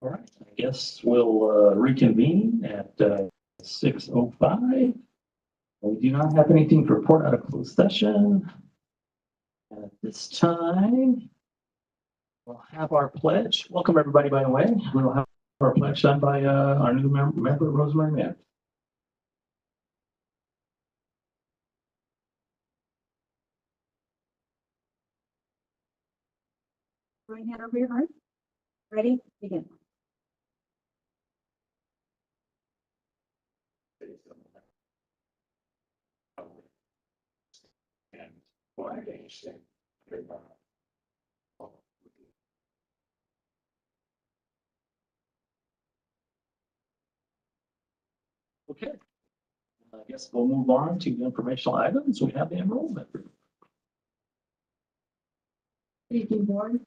All right, I guess we'll reconvene at 6:05. We do not have anything to report out of closed session. At this time, we'll have our pledge. Welcome, everybody, by the way. We'll have our pledge done by our new member, Rosemary Mann. Right hand over your heart. Ready? Begin. Okay. I guess we'll move on to the informational items. We have the enrollment. Good evening, board.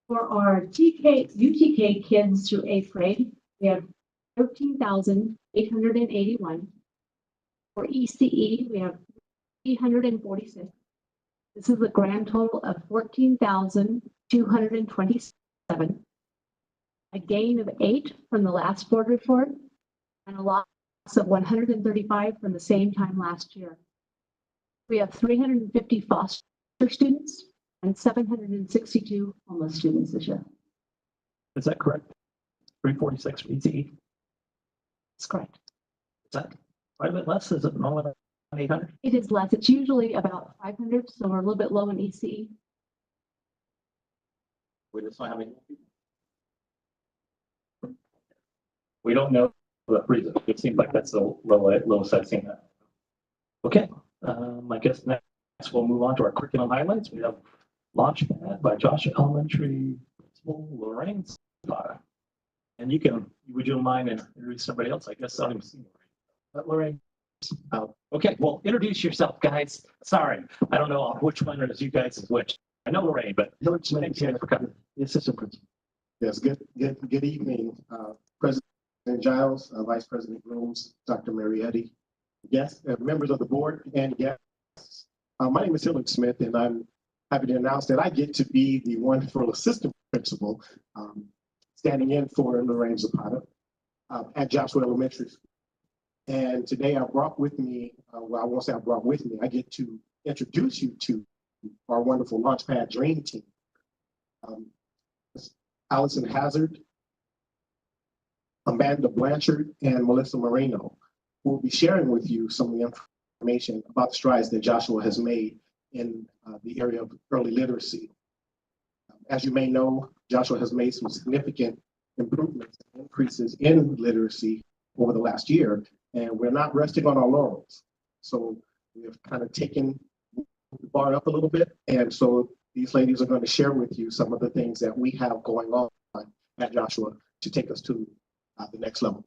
For our UTK kids through 8th grade, we have 13,881. For ECE, we have 346. This is a grand total of 14,227. A gain of 8 from the last board report and a loss of 135 from the same time last year. We have 350 foster students and 762 homeless students this year. Is that correct? 346 for ECE? That's correct. Is that quite a bit less? Is it more than 800? It is less. It's usually about 500, so we're a little bit low in ECE. We just don't have any people. We don't know the reason. It seems like that's the lowest I've seen that. Okay, I guess next we'll move on to our curriculum highlights. We have Launchpad by Joshua Elementary Principal Lorraine Zapata. And you can, would you mind introducing somebody else? I guess I don't even see Lorraine. Okay, well, introduce yourself, guys. Sorry, I don't know which one is you guys is which. I know Lorraine, but thanks for coming. The assistant principal. Yes, good evening, President Giles, Vice President Rooms, Dr. Marietti, guests, members of the board, and guests. My name is Hillard Smith, and I'm happy to announce that I get to be the wonderful assistant principal standing in for Lorraine Zapata at Joshua Elementary School. And today I brought with me, well, I won't say I brought with me, I get to introduce you to our wonderful Launchpad Dream Team. Allison Hazard, Amanda Blanchard, and Melissa Moreno will be sharing with you some of the information about the strides that Joshua has made in the area of early literacy. As you may know, Joshua has made some significant improvements and increases in literacy over the last year, and we're not resting on our laurels. So we have kind of taken the bar up a little bit, and so these ladies are going to share with you some of the things that we have going on at Joshua to take us to the next level.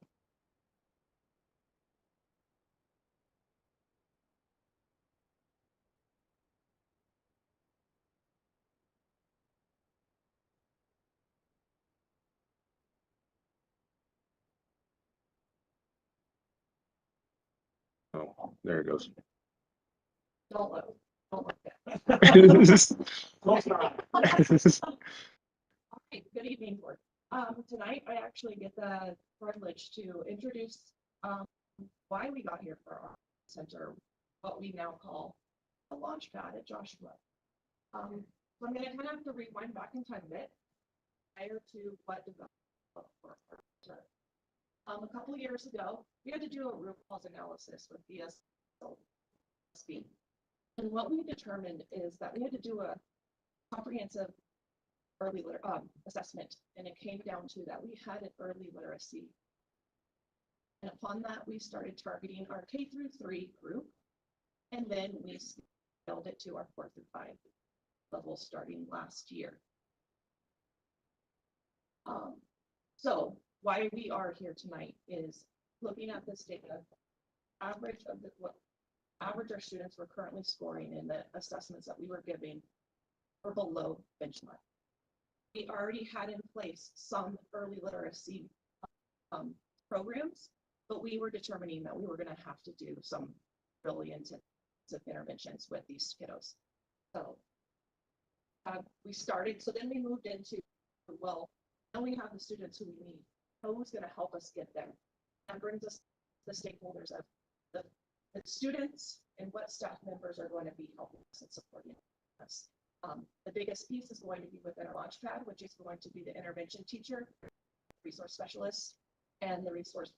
Oh, there it goes. Don't look that. Okay, good evening, board. Tonight I actually get the privilege to introduce why we got here for our center, what we now call the Launchpad at Joshua. So I'm going to kind of have to rewind back in time a bit prior to what developed for our center. A couple of years ago, we had to do a root cause analysis with BSB. And what we determined is that we had to do a comprehensive early assessment, and it came down to that we had an early literacy. And upon that, we started targeting our K through 3 group, and then we scaled it to our 4 through 5 level starting last year. So why we are here tonight is looking at this data. Average of what average our students were currently scoring in the assessments that we were giving were below benchmark. We already had in place some early literacy programs, but we were determining that we were going to have to do some really intensive interventions with these kiddos. So we started, so then we moved into, well, Now we have the students who we need. Who's going to help us get there? That brings us the stakeholders of the students and what staff members are going to be helping us and supporting us. The biggest piece is going to be within our Launchpad, which is going to be the intervention teacher, resource specialist, and the resource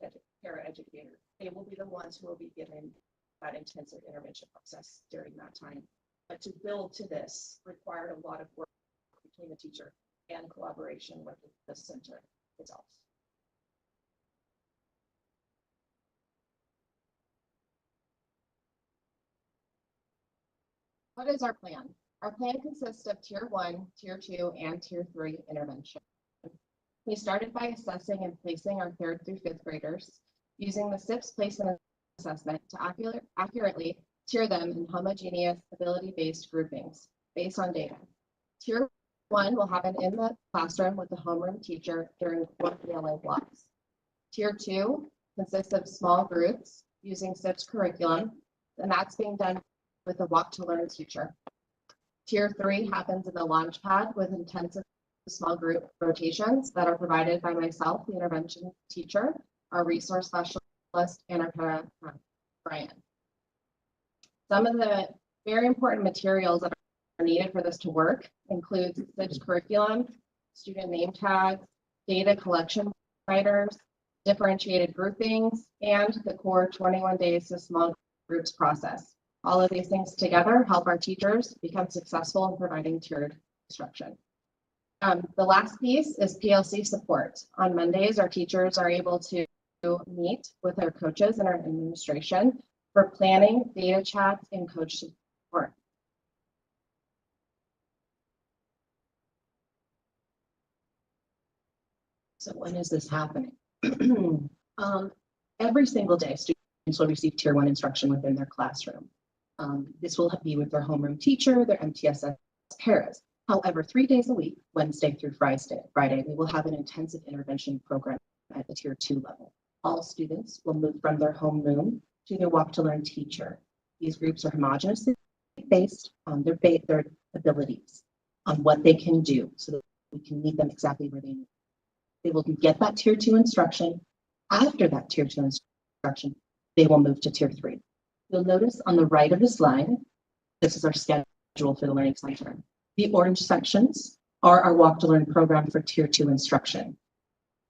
para-educator. They will be the ones who will be given that intensive intervention process during that time. But to build to this required a lot of work between the teacher and collaboration with the center itself. What is our plan? Our plan consists of Tier 1, Tier 2, and Tier 3 intervention. We started by assessing and placing our 3rd through 5th graders using the SIPS placement assessment to accurately tier them in homogeneous ability-based groupings based on data. Tier 1 will happen in the classroom with the homeroom teacher during 1 PLA blocks. Tier 2 consists of small groups using SIPS curriculum, and that's being done with a walk to learn teacher. Tier 3 happens in the Launchpad with intensive small group rotations that are provided by myself, the intervention teacher, our resource specialist, and our para, Brian. Some of the very important materials that are needed for this to work include SIPS curriculum, student name tags, data collection writers, differentiated groupings, and the core 21 days to small groups process. All of these things together help our teachers become successful in providing tiered instruction. The last piece is PLC support. On Mondays, our teachers are able to meet with their coaches and our administration for planning, data chats, and coach support. So when is this happening? Every single day, students will receive Tier 1 instruction within their classroom. This will be with their homeroom teacher, their MTSS paras. However, 3 days a week, Wednesday through Friday, we will have an intensive intervention program at the Tier 2 level. All students will move from their homeroom to their walk to learn teacher. These groups are homogenously based on their abilities, on what they can do, so that we can meet them exactly where they need. They will get that Tier 2 instruction. After that Tier 2 instruction, they will move to Tier 3. You'll notice on the right of the slide, this is our schedule for the Learning Center. The orange sections are our Walk to Learn program for Tier 2 instruction.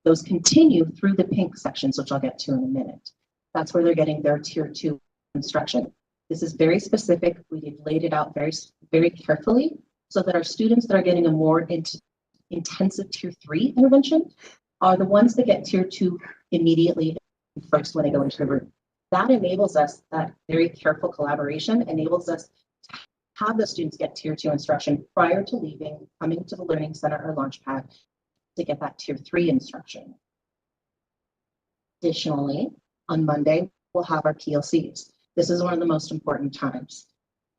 Those continue through the pink sections, which I'll get to in a minute. That's where they're getting their Tier 2 instruction. This is very specific. We've laid it out very, very carefully so that our students that are getting a more intensive Tier 3 intervention are the ones that get Tier 2 immediately first when they go into the room. That enables us, that very careful collaboration enables us to have the students get Tier 2 instruction prior to leaving, coming to the Learning Center or Launchpad to get that Tier 3 instruction. Additionally, on Monday, we'll have our PLCs. This is one of the most important times.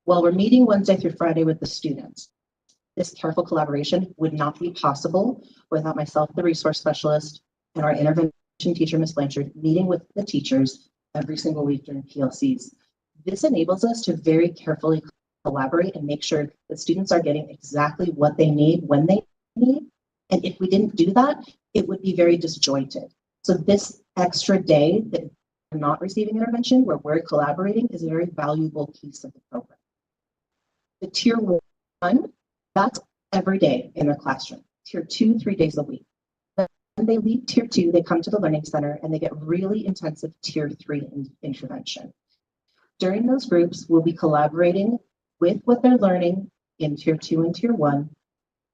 While we're meeting Wednesday through Friday with the students, this careful collaboration would not be possible without myself, the resource specialist, and our intervention teacher, Ms. Blanchard, meeting with the teachers every single week during PLCs. This enables us to very carefully collaborate and make sure that students are getting exactly what they need when they need. And if we didn't do that, it would be very disjointed. So this extra day that we're not receiving intervention, where we're collaborating, is a very valuable piece of the program. The Tier 1, that's every day in their classroom. Tier 2, 3 days a week. When they leave Tier 2, they come to the Learning Center and they get really intensive Tier 3 intervention. During those groups, we'll be collaborating with what they're learning in Tier 2 and Tier 1,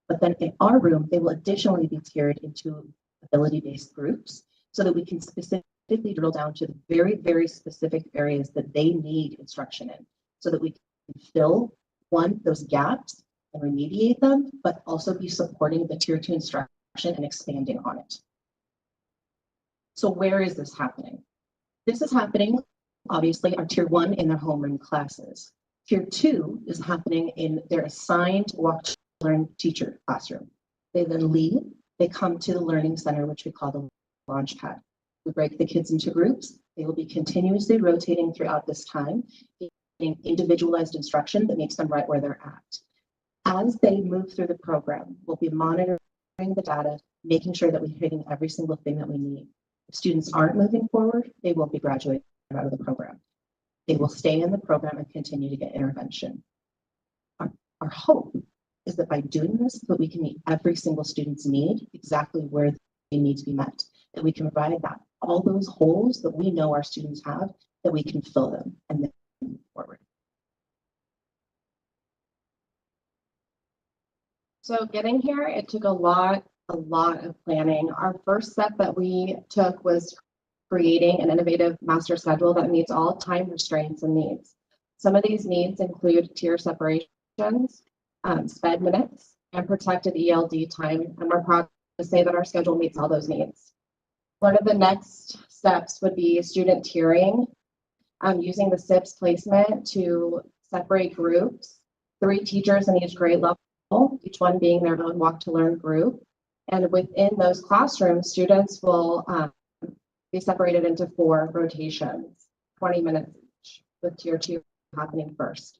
but then in our room, they will additionally be tiered into ability-based groups so that we can specifically drill down to the very, very specific areas that they need instruction in, so that we can fill, one, those gaps and remediate them, but also be supporting the Tier 2 instruction and expanding on it. So where is this happening? This is happening, obviously, our Tier 1 in their homeroom classes. Tier 2 is happening in their assigned walk to learn teacher classroom. They then leave, they come to the Learning Center, which we call the Launchpad. We break the kids into groups. They will be continuously rotating throughout this time, getting individualized instruction that meets them right where they're at. As they move through the program, we'll be monitoring the data, making sure that we're hitting every single thing that we need. If students aren't moving forward, they won't be graduating out of the program. They will stay in the program and continue to get intervention. Our hope is that by doing this, that we can meet every single student's need exactly where they need to be met, that we can provide that all those holes that we know our students have, that we can fill them and then move forward. So getting here, it took a lot of planning. Our first step that we took was creating an innovative master schedule that meets all time restraints and needs. Some of these needs include tier separations, sped minutes, and protected ELD time, and we're proud to say that our schedule meets all those needs. One of the next steps would be student tiering, using the SIPS placement to separate groups, 3 teachers in each grade level, each one being their own walk to learn group. And within those classrooms, students will be separated into 4 rotations, 20 minutes each, with tier 2 happening first.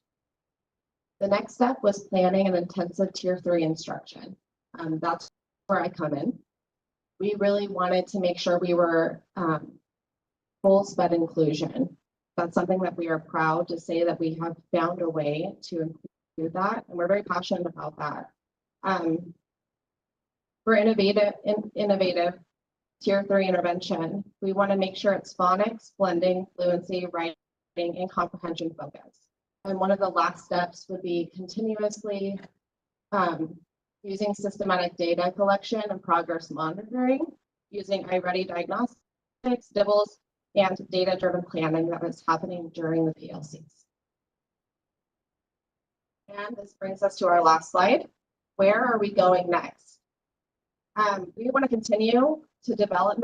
The next step was planning an intensive tier 3 instruction. That's where I come in. We really wanted to make sure we were full sped inclusion. That's something that we are proud to say that we have found a way to include that, and we're very passionate about that. For innovative tier 3 intervention, we want to make sure it's phonics, blending, fluency, writing, and comprehension focus. And one of the last steps would be continuously using systematic data collection and progress monitoring, using iReady diagnostics, DIBBLs, and data-driven planning that is happening during the PLCs. And this brings us to our last slide. Where are we going next? We want to continue to develop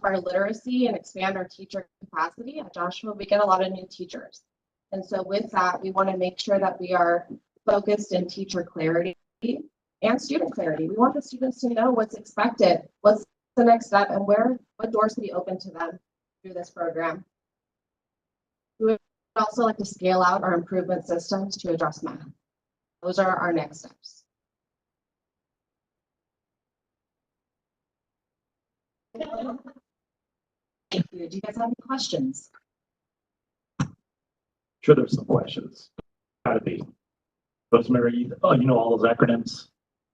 our literacy and expand our teacher capacity. At Joshua, we get a lot of new teachers. And so with that, we want to make sure that we are focused in teacher clarity and student clarity. We want the students to know what's expected, what's the next step, and what doors will be open to them through this program. We would also like to scale out our improvement systems to address math. Those are our next steps. Thank you. Do you guys have any questions? Sure, there's some questions. Gotta be. Rosemary, oh, you know all those acronyms?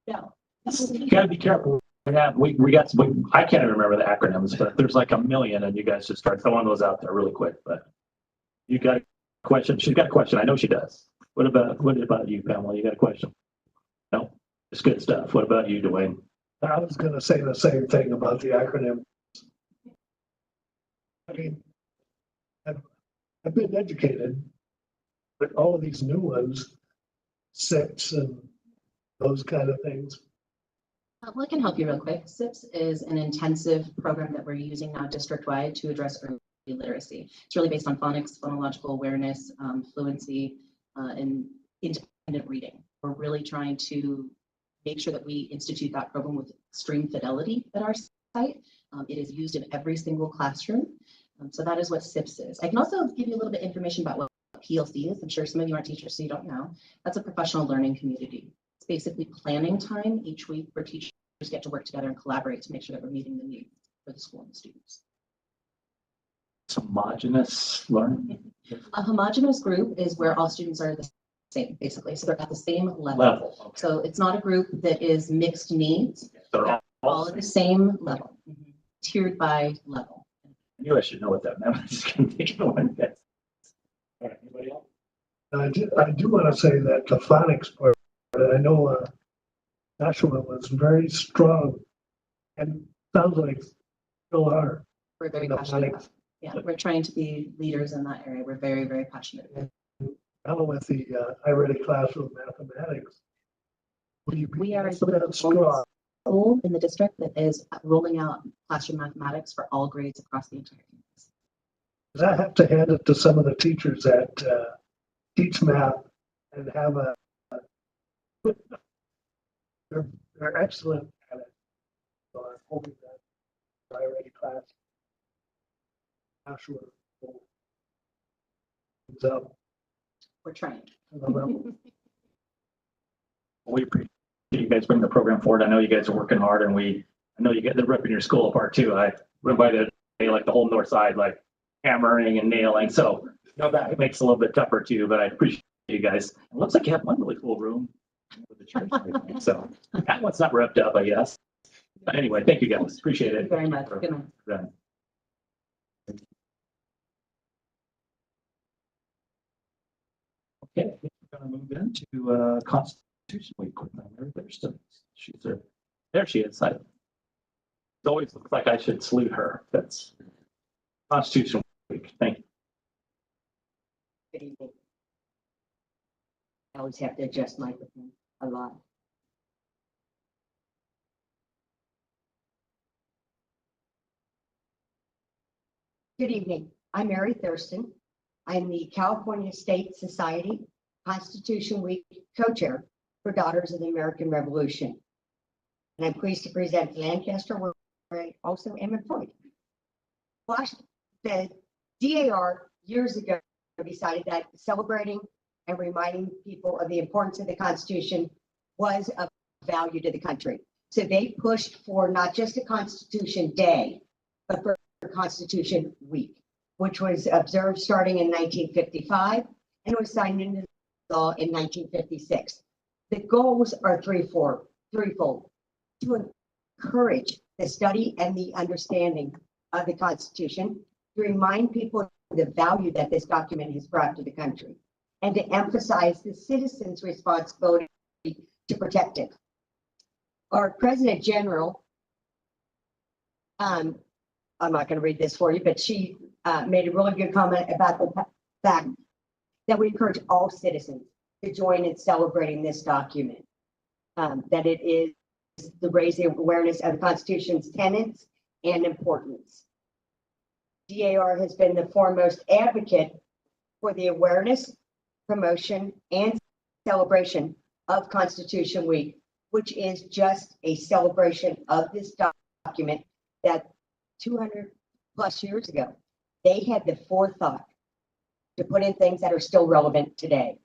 No. You gotta be careful. We got some, I can't even remember the acronyms, but there's like a million and you guys just start throwing those out there really quick. But you got a question? She's got a question. I know she does. What about you, Pamela? You got a question? No? It's good stuff. What about you, Dwayne? I was going to say the same thing about the acronym. I mean, I've been educated, but all of these new ones, SIPs and those kind of things. Well, I can help you real quick. SIPS is an intensive program that we're using now district-wide to address early literacy. It's really based on phonics, phonological awareness, fluency, and independent reading. We're really trying to make sure that we institute that program with extreme fidelity at our site. It is used in every single classroom. So that is what SIPS is. I can also give you a little bit of information about what PLC is. I'm sure some of you aren't teachers, so you don't know. That's a professional learning community. It's basically planning time each week where teachers get to work together and collaborate to make sure that we're meeting the needs for the school and the students. It's homogeneous learning. A homogeneous group is where all students are the same, basically. So they're at the same level. Okay. So it's not a group that is mixed needs. They're All at the same level, tiered by level. I knew I should know what that meant. I just couldn't think of one. All right, anybody else? I do want to say that the phonics part, I know Joshua was very strong and sounds like still are. We're very The passionate. phonics. Yeah, we're trying to be leaders in that area. We're very, very passionate. Now with the iReady classroom mathematics. We are that strong. school in the district that is rolling out classroom mathematics for all grades across the entire campus. I have to hand it to some of the teachers that teach math and have they're excellent at it. So I'm hoping that iReady class Joshua will ends up We're trying. on the level. We appreciate you guys bring the program forward. I know you guys are working hard and I know you get the ripping your school apart too. I went by the, like the whole north side, like hammering and nailing. So, that makes it a little bit tougher too, but I appreciate you guys. It looks like you have one really cool room with the church. and everything. So that one's not ripped up, I guess. But anyway, thank you guys. Appreciate it. Very much. Good night. Then. Okay, we're gonna move into Constitution Week with Mary Thurston. She's there. There she is. It always looks like I should salute her. That's Constitution Week. Thank you. Good evening. I always have to adjust microphone a lot. Good evening. I'm Mary Thurston. I'm the California State Society Constitution Week co-chair for Daughters of the American Revolution. And I'm pleased to present Lancaster, where I also am employed. The DAR years ago decided that celebrating and reminding people of the importance of the Constitution was of value to the country. So they pushed for not just a Constitution Day, but for Constitution Week, which was observed starting in 1955 and was signed into law in 1956. The goals are threefold: to encourage the study and the understanding of the Constitution, to remind people of the value that this document has brought to the country, and to emphasize the citizens' responsibility to protect it. Our President General, I'm not going to read this for you, but she made a really good comment about the fact that we encourage all citizens to join in celebrating this document, that it is to raise the awareness of the Constitution's tenets and importance. DAR has been the foremost advocate for the awareness, promotion, and celebration of Constitution Week, which is just a celebration of this document that 200 plus years ago, they had the forethought to put in things that are still relevant today.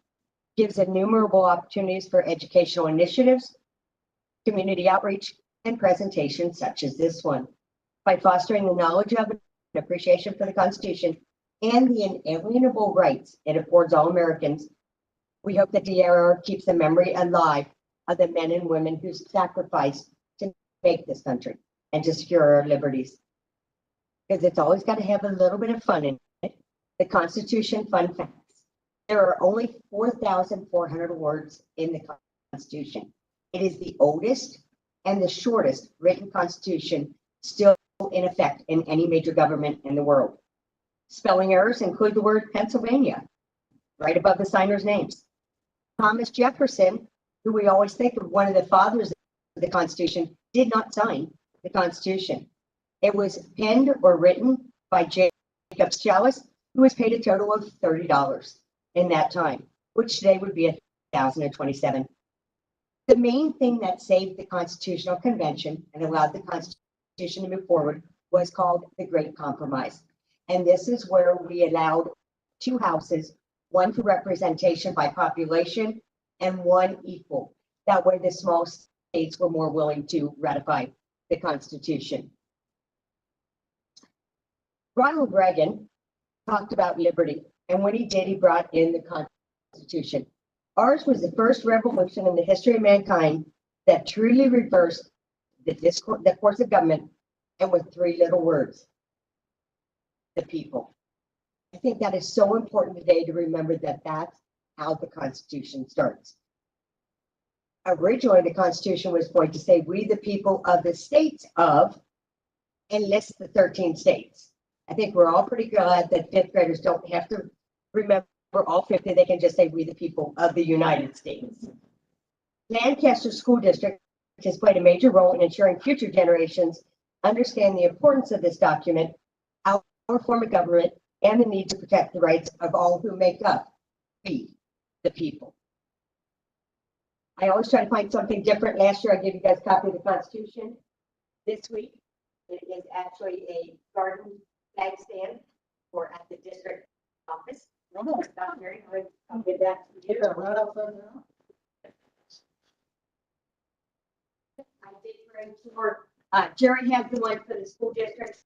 Gives innumerable opportunities for educational initiatives, community outreach, and presentations such as this one. By fostering the knowledge of and appreciation for the Constitution and the inalienable rights it affords all Americans, we hope that DAR keeps the memory alive of the men and women who sacrificed to make this country and to secure our liberties. Because it's always got to have a little bit of fun in it. The Constitution fun facts. There are only 4,400 words in the Constitution. It is the oldest and the shortest written Constitution still in effect in any major government in the world. Spelling errors include the word Pennsylvania right above the signers' names. Thomas Jefferson, who we always think of one of the fathers of the Constitution, did not sign the Constitution. It was penned or written by Jacob Chalice, who was paid a total of $30 in that time, which today would be $1,027. The main thing that saved the Constitutional Convention and allowed the Constitution to move forward was called the Great Compromise. And this is where we allowed two houses, one for representation by population and one equal. That way the small states were more willing to ratify the Constitution. Ronald Reagan talked about liberty, and when he did, he brought in the Constitution. Ours was the first revolution in the history of mankind that truly reversed the course of government, and with three little words: the people. I think that is so important today to remember that that's how the Constitution starts. Originally, the Constitution was going to say, we the people of the states of, and list the 13 states. I think we're all pretty glad that fifth graders don't have to remember all 50. They can just say, we the people of the United States. Lancaster School District has played a major role in ensuring future generations understand the importance of this document, our form of government, and the need to protect the rights of all who make up we, the people. I always try to find something different. Last year, I gave you guys a copy of the Constitution. This week, it is actually a garden flag stand for at the district office. Not very good. I'll give that to you. Greg Short. Jerry Hampton went for the school district,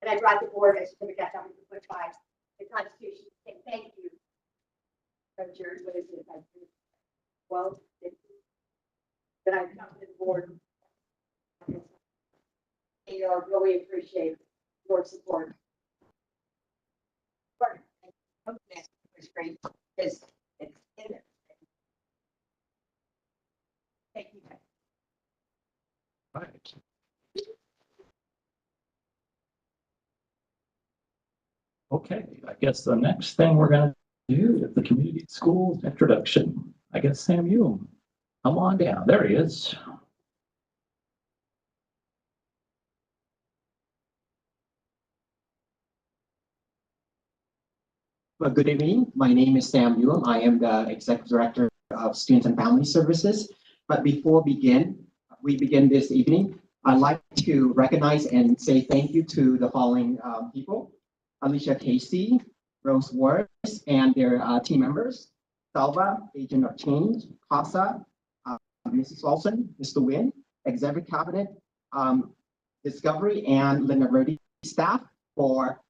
and I brought the board a certificate that we could put by the Constitution to say thank you. Jerry, what is it? Well, that I've come to the board. You know, I really appreciate your support. It's great because it's in there. Thank you. Right. Okay, I guess the next thing we're gonna do is the community schools introduction. I guess Sam, you come on down. There he is. Well, good evening. My name is Sam Yuam. I am the Executive Director of Students and Family Services. But before we begin this evening, I'd like to recognize and say thank you to the following people: Alicia Casey, Rose Wars, and their team members, Salva, Agent of Change, Casa, Mrs. Wilson, Mr. Wynn, Executive Cabinet, Discovery, and Linda Verdi staff for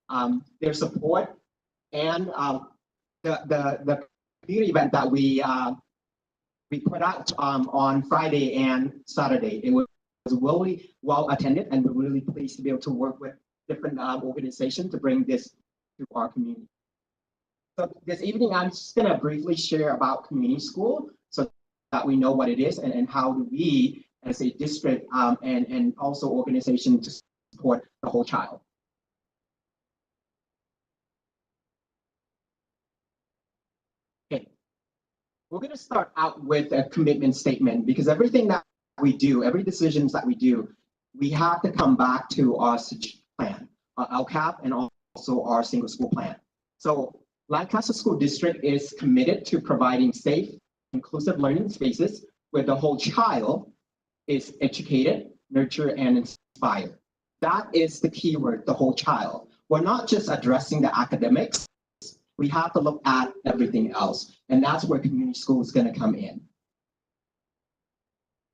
their support and the community event that we put out on Friday and Saturday. It was really well attended, and we're really pleased to be able to work with different organizations to bring this to our community. So this evening, I'm just going to briefly share about community school so that we know what it is and how do we as a district and also organization to support the whole child. Okay, we're going to start out with a commitment statement because everything that we do, every decisions that we do, we have to come back to our plan, our LCAP, and also our single school plan. So Lancaster School District is committed to providing safe, inclusive learning spaces where the whole child is educated, nurtured, and inspired. That is the key word, the whole child. We're not just addressing the academics. We have to look at everything else. And that's where community school is going to come in.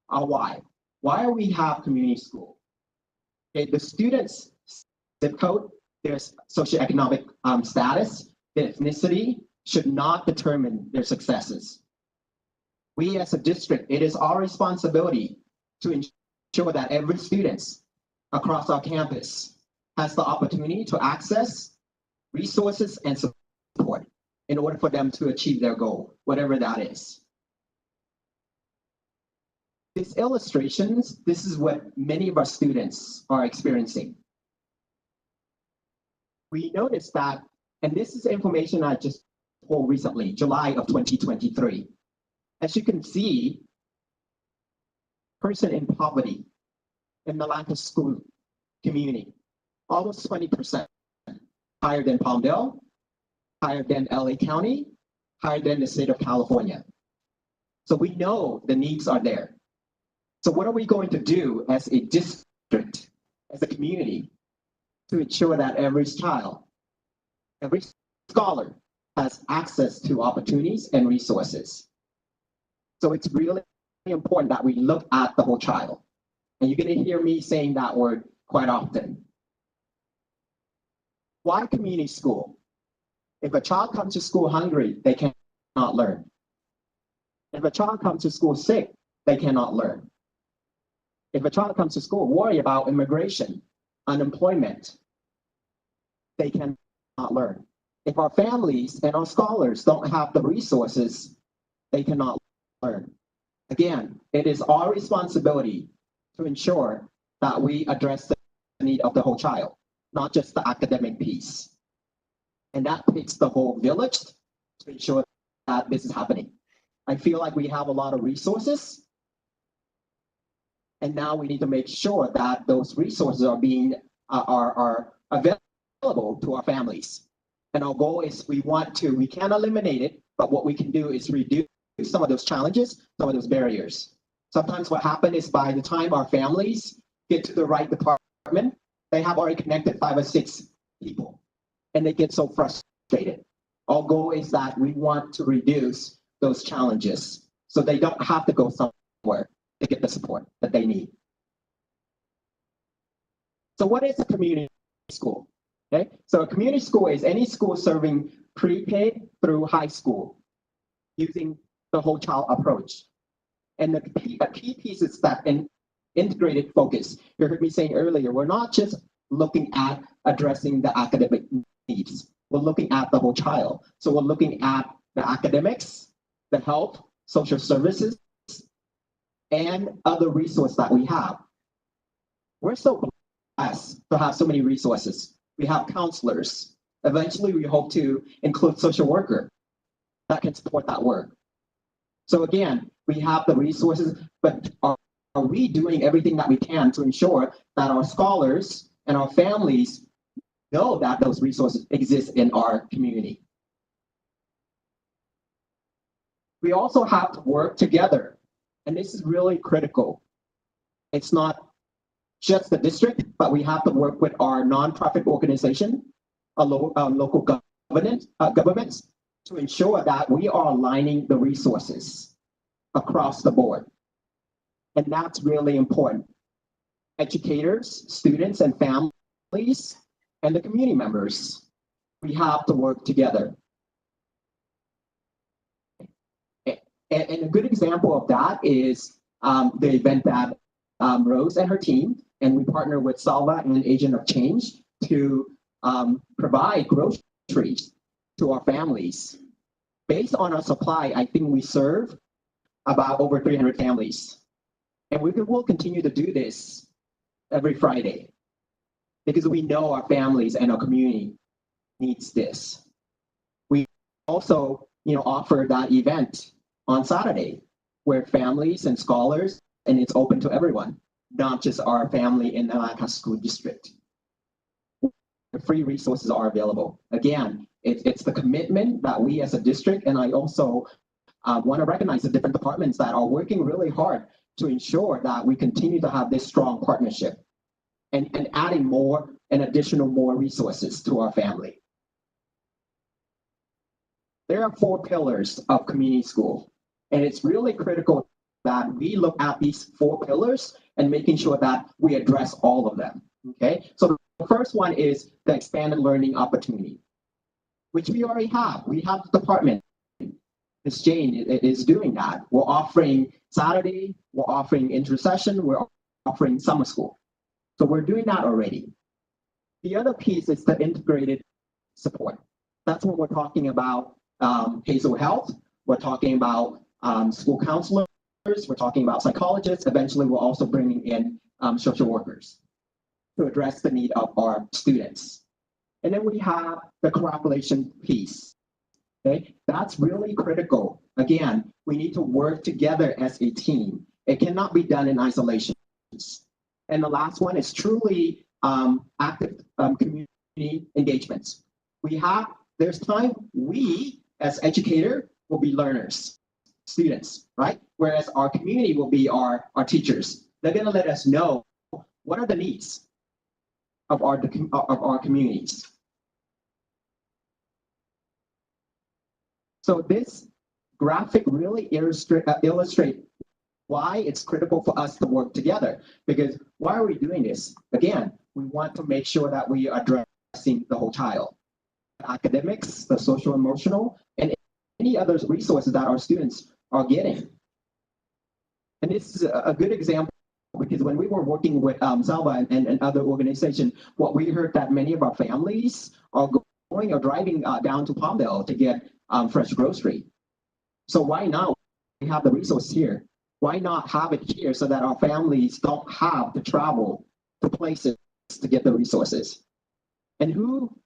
Why? Why do we have community school? Okay, the students' zip code, their socioeconomic status, their ethnicity should not determine their successes. We as a district, it is our responsibility to ensure that every student across our campus has the opportunity to access resources and support in order for them to achieve their goal, whatever that is. These illustrations, this is what many of our students are experiencing. We noticed that, and this is information I just pulled recently, July of 2023. As you can see, person in poverty in the Lancaster school community, almost 20%, higher than Palmdale, higher than LA County, higher than the state of California. So we know the needs are there. So what are we going to do as a district, as a community, to ensure that every child, every scholar has access to opportunities and resources? So it's really important that we look at the whole child. And you're going to hear me saying that word quite often. Why community school? If a child comes to school hungry, they cannot learn. If a child comes to school sick, they cannot learn. If a child comes to school worried about immigration, unemployment, they cannot learn. If our families and our scholars don't have the resources, they cannot learn. Again, it is our responsibility to ensure that we address the need of the whole child, not just the academic piece. And that takes the whole village to ensure that this is happening. I feel like we have a lot of resources, and now we need to make sure that those resources are being are available to our families. And our goal is we can't eliminate it, but what we can do is reduce some of those challenges, some of those barriers. Sometimes what happens is by the time our families get to the right department, they have already connected 5 or 6 people, and they get so frustrated. Our goal is that we want to reduce those challenges so they don't have to go somewhere to get the support that they need. So what is a community school? Okay, so a community school is any school serving pre-K through high school using the whole child approach. And a key piece is that an integrated focus. You heard me saying earlier, we're not just looking at addressing the academic needs. We're looking at the whole child. So we're looking at the academics, the health, social services, and other resources that we have. We're so blessed to have so many resources. We have counselors. Eventually, we hope to include social worker that can support that work. So again, we have the resources, but are we doing everything that we can to ensure that our scholars and our families know that those resources exist in our community? We also have to work together, and this is really critical. It's not just the district, but we have to work with our nonprofit organization, our local governments, to ensure that we are aligning the resources across the board. And that's really important. Educators, students, and families, and the community members, we have to work together. And a good example of that is the event that Rose and her team, and we partner with Salva and Agent of Change to provide groceries to our families. Based on our supply, I think we serve about over 300 families. And we will continue to do this every Friday because we know our families and our community needs this. We also, offer that event on Saturday where families and scholars, and it's open to everyone, not just our family in the Lancaster School District. The free resources are available. Again, it's the commitment that we as a district, and I also want to recognize the different departments that are working really hard to ensure that we continue to have this strong partnership and adding more and additional more resources to our family. There are 4 pillars of community school, and it's really critical that we look at these 4 pillars and making sure that we address all of them, okay? So the first one is the expanded learning opportunity, which we already have. We have the department. Ms. Jane is doing that. We're offering Saturday, we're offering intercession, we're offering summer school. So we're doing that already. The other piece is the integrated support. That's when we're talking about Hazel Health, we're talking about school counselors, we're talking about psychologists. Eventually, we're also bringing in social workers to address the need of our students. And then we have the collaboration piece. Okay, that's really critical. Again, we need to work together as a team. It cannot be done in isolation. And the last one is truly active community engagements. There's time we as educator will be learners, students, right? Whereas our community will be our teachers. They're gonna let us know what are the needs of our communities. So this graphic really illustrate why it's critical for us to work together. Because why are we doing this? Again, we want to make sure that we are addressing the whole child. Academics, the social emotional, and any other resources that our students are getting. And this is a good example because when we were working with Salva and other organizations, what we heard that many of our families are going or driving down to Palmdale to get fresh grocery. So why not? We have the resource here. Why not have it here so that our families don't have to travel to places to get the resources? And who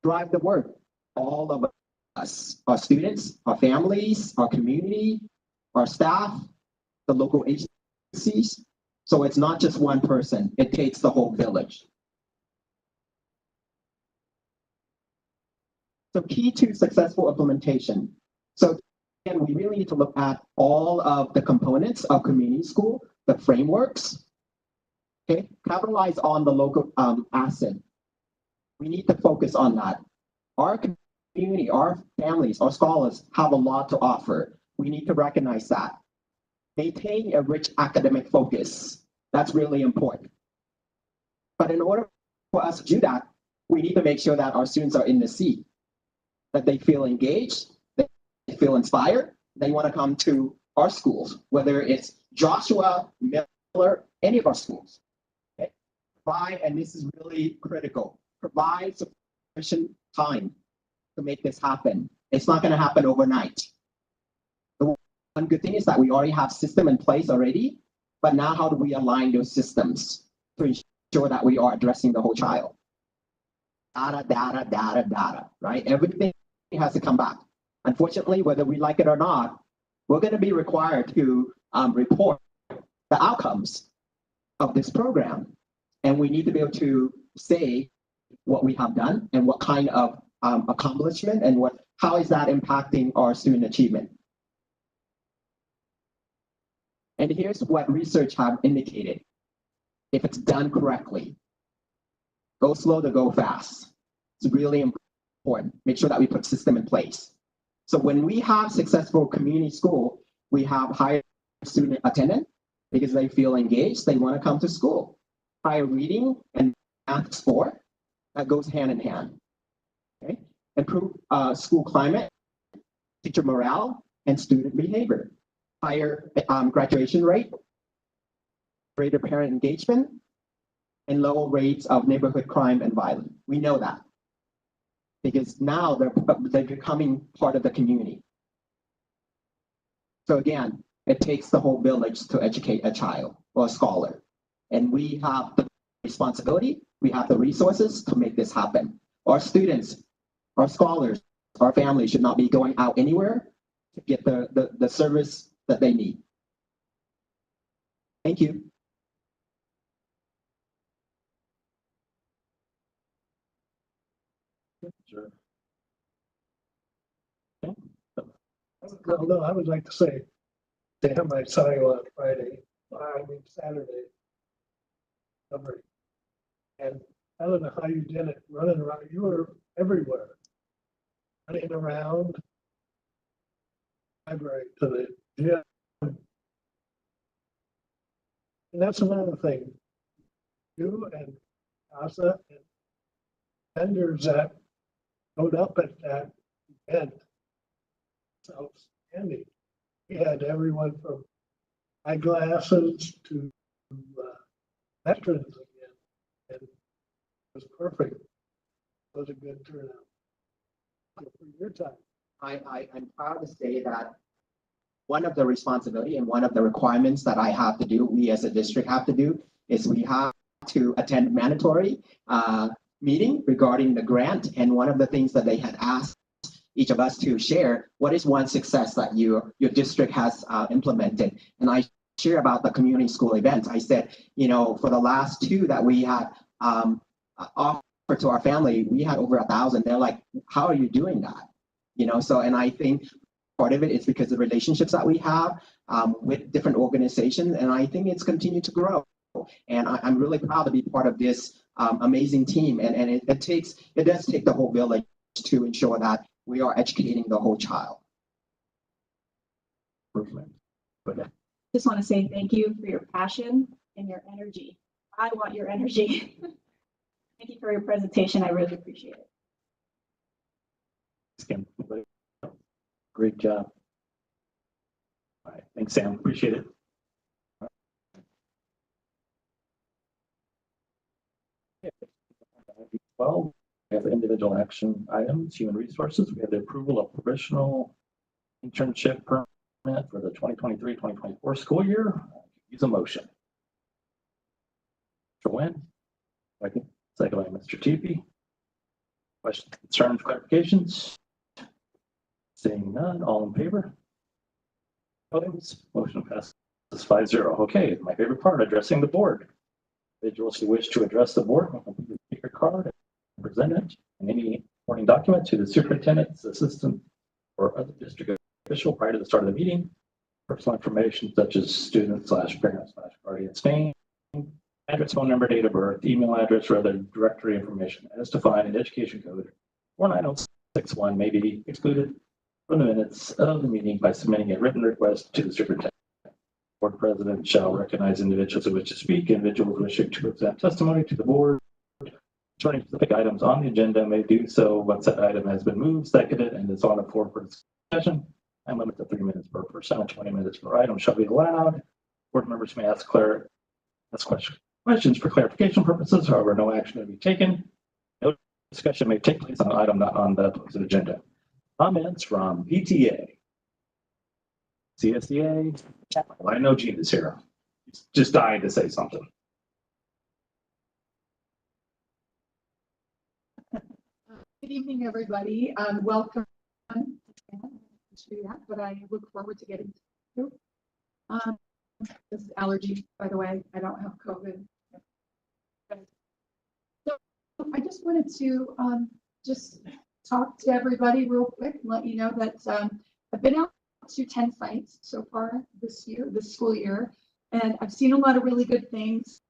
drive the work? All of us, our students, our families, our community, our staff, the local agencies. So it's not just one person, it takes the whole village. So key to successful implementation. So again, we really need to look at all of the components of community school, the frameworks, okay? Capitalize on the local asset. We need to focus on that. Our community, our families, our scholars have a lot to offer. We need to recognize that. Maintain a rich academic focus. That's really important. But in order for us to do that, we need to make sure that our students are in the seat, that they feel engaged, they feel inspired, they want to come to our schools, whether it's Joshua, Miller, any of our schools. Okay? Provide, and this is really critical, provide sufficient time to make this happen. It's not going to happen overnight. The one good thing is that we already have system in place already, but now how do we align those systems to ensure that we are addressing the whole child? Data, right? Everything has to come back. Unfortunately, whether we like it or not, we're going to be required to report the outcomes of this program. And we need to be able to say what we have done and what kind of accomplishment and how is that impacting our student achievement. And here's what research have indicated. If it's done correctly, go slow to go fast. It's really important. Make sure that we put system in place. So when we have successful community school, we have higher student attendance because they feel engaged, they want to come to school. Higher reading and math score, that goes hand in hand. Okay? Improve school climate, teacher morale, and student behavior. Higher graduation rate, greater parent engagement, and lower rates of neighborhood crime and violence. We know that because now they're becoming part of the community. So again, it takes the whole village to educate a child or a scholar. And we have the responsibility, we have the resources to make this happen. Our students, our scholars, our families should not be going out anywhere to get the service that they need. Thank you. Sure. Although I would like to say, damn, I saw you on Friday, Saturday. And I don't know how you did it, running around, you were everywhere. Running around, library to the gym. And that's another thing. You and Asa and vendors that showed up at that event. It's outstanding. We had everyone from eyeglasses to veterans again, and it was perfect. It was a good turnout. For your time. I'm proud to say that one of the responsibility and one of the requirements that I have to do, we as a district have to do, is we have to attend mandatory meeting regarding the grant. And one of the things that they had asked each of us to share, what is one success that your district has implemented? And I share about the community school events. I said, for the last two that we had offered to our family, we had over 1,000. They're like, how are you doing that? So, and I think part of it is because of the relationships that we have with different organizations, and I think it's continued to grow. And I'm really proud to be part of this amazing team. And it does take the whole village to ensure that we are educating the whole child. Just want to say thank you for your passion and your energy. I want your energy. Thank you for your presentation. I really appreciate it. Great job. All right, thanks, Sam. Appreciate it. Well, we have the individual action items, human resources. We have the approval of provisional internship permit for the 2023-2024 school year. Use a motion. Mr. Nguyen, second by Mr. Teepee. Questions, concerns, clarifications? Seeing none, all in favor? Opposed? Motion passes 5-0. Okay, my favorite part, addressing the board. Individuals who wish to address the board will complete the speaker card and present it and any supporting document to the superintendent's assistant or other district official prior to the start of the meeting. Personal information such as student/parent/guardian's name, address, phone number, date of birth, email address, or other directory information as defined in Education Code 49061 may be excluded from the minutes of the meeting by submitting a written request to the superintendent. Board president shall recognize individuals who wish to speak. Individuals wishing to present testimony to the board concerning specific items on the agenda may do so once that item has been moved, seconded, and is on the floor for discussion. And limit to 3 minutes per person, 20 minutes per item shall be allowed. Board members may ask questions for clarification purposes. However, no action will be taken. No discussion may take place on an item not on the posted agenda. Comments from PTA, CSEA. I know Gene is here. He's just dying to say something. Good evening, everybody. Welcome to that, but I look forward to getting to. This is allergy, by the way. I don't have COVID. So I just wanted to just talk to everybody real quick and let you know that I've been out to 10 sites so far this school year, and I've seen a lot of really good things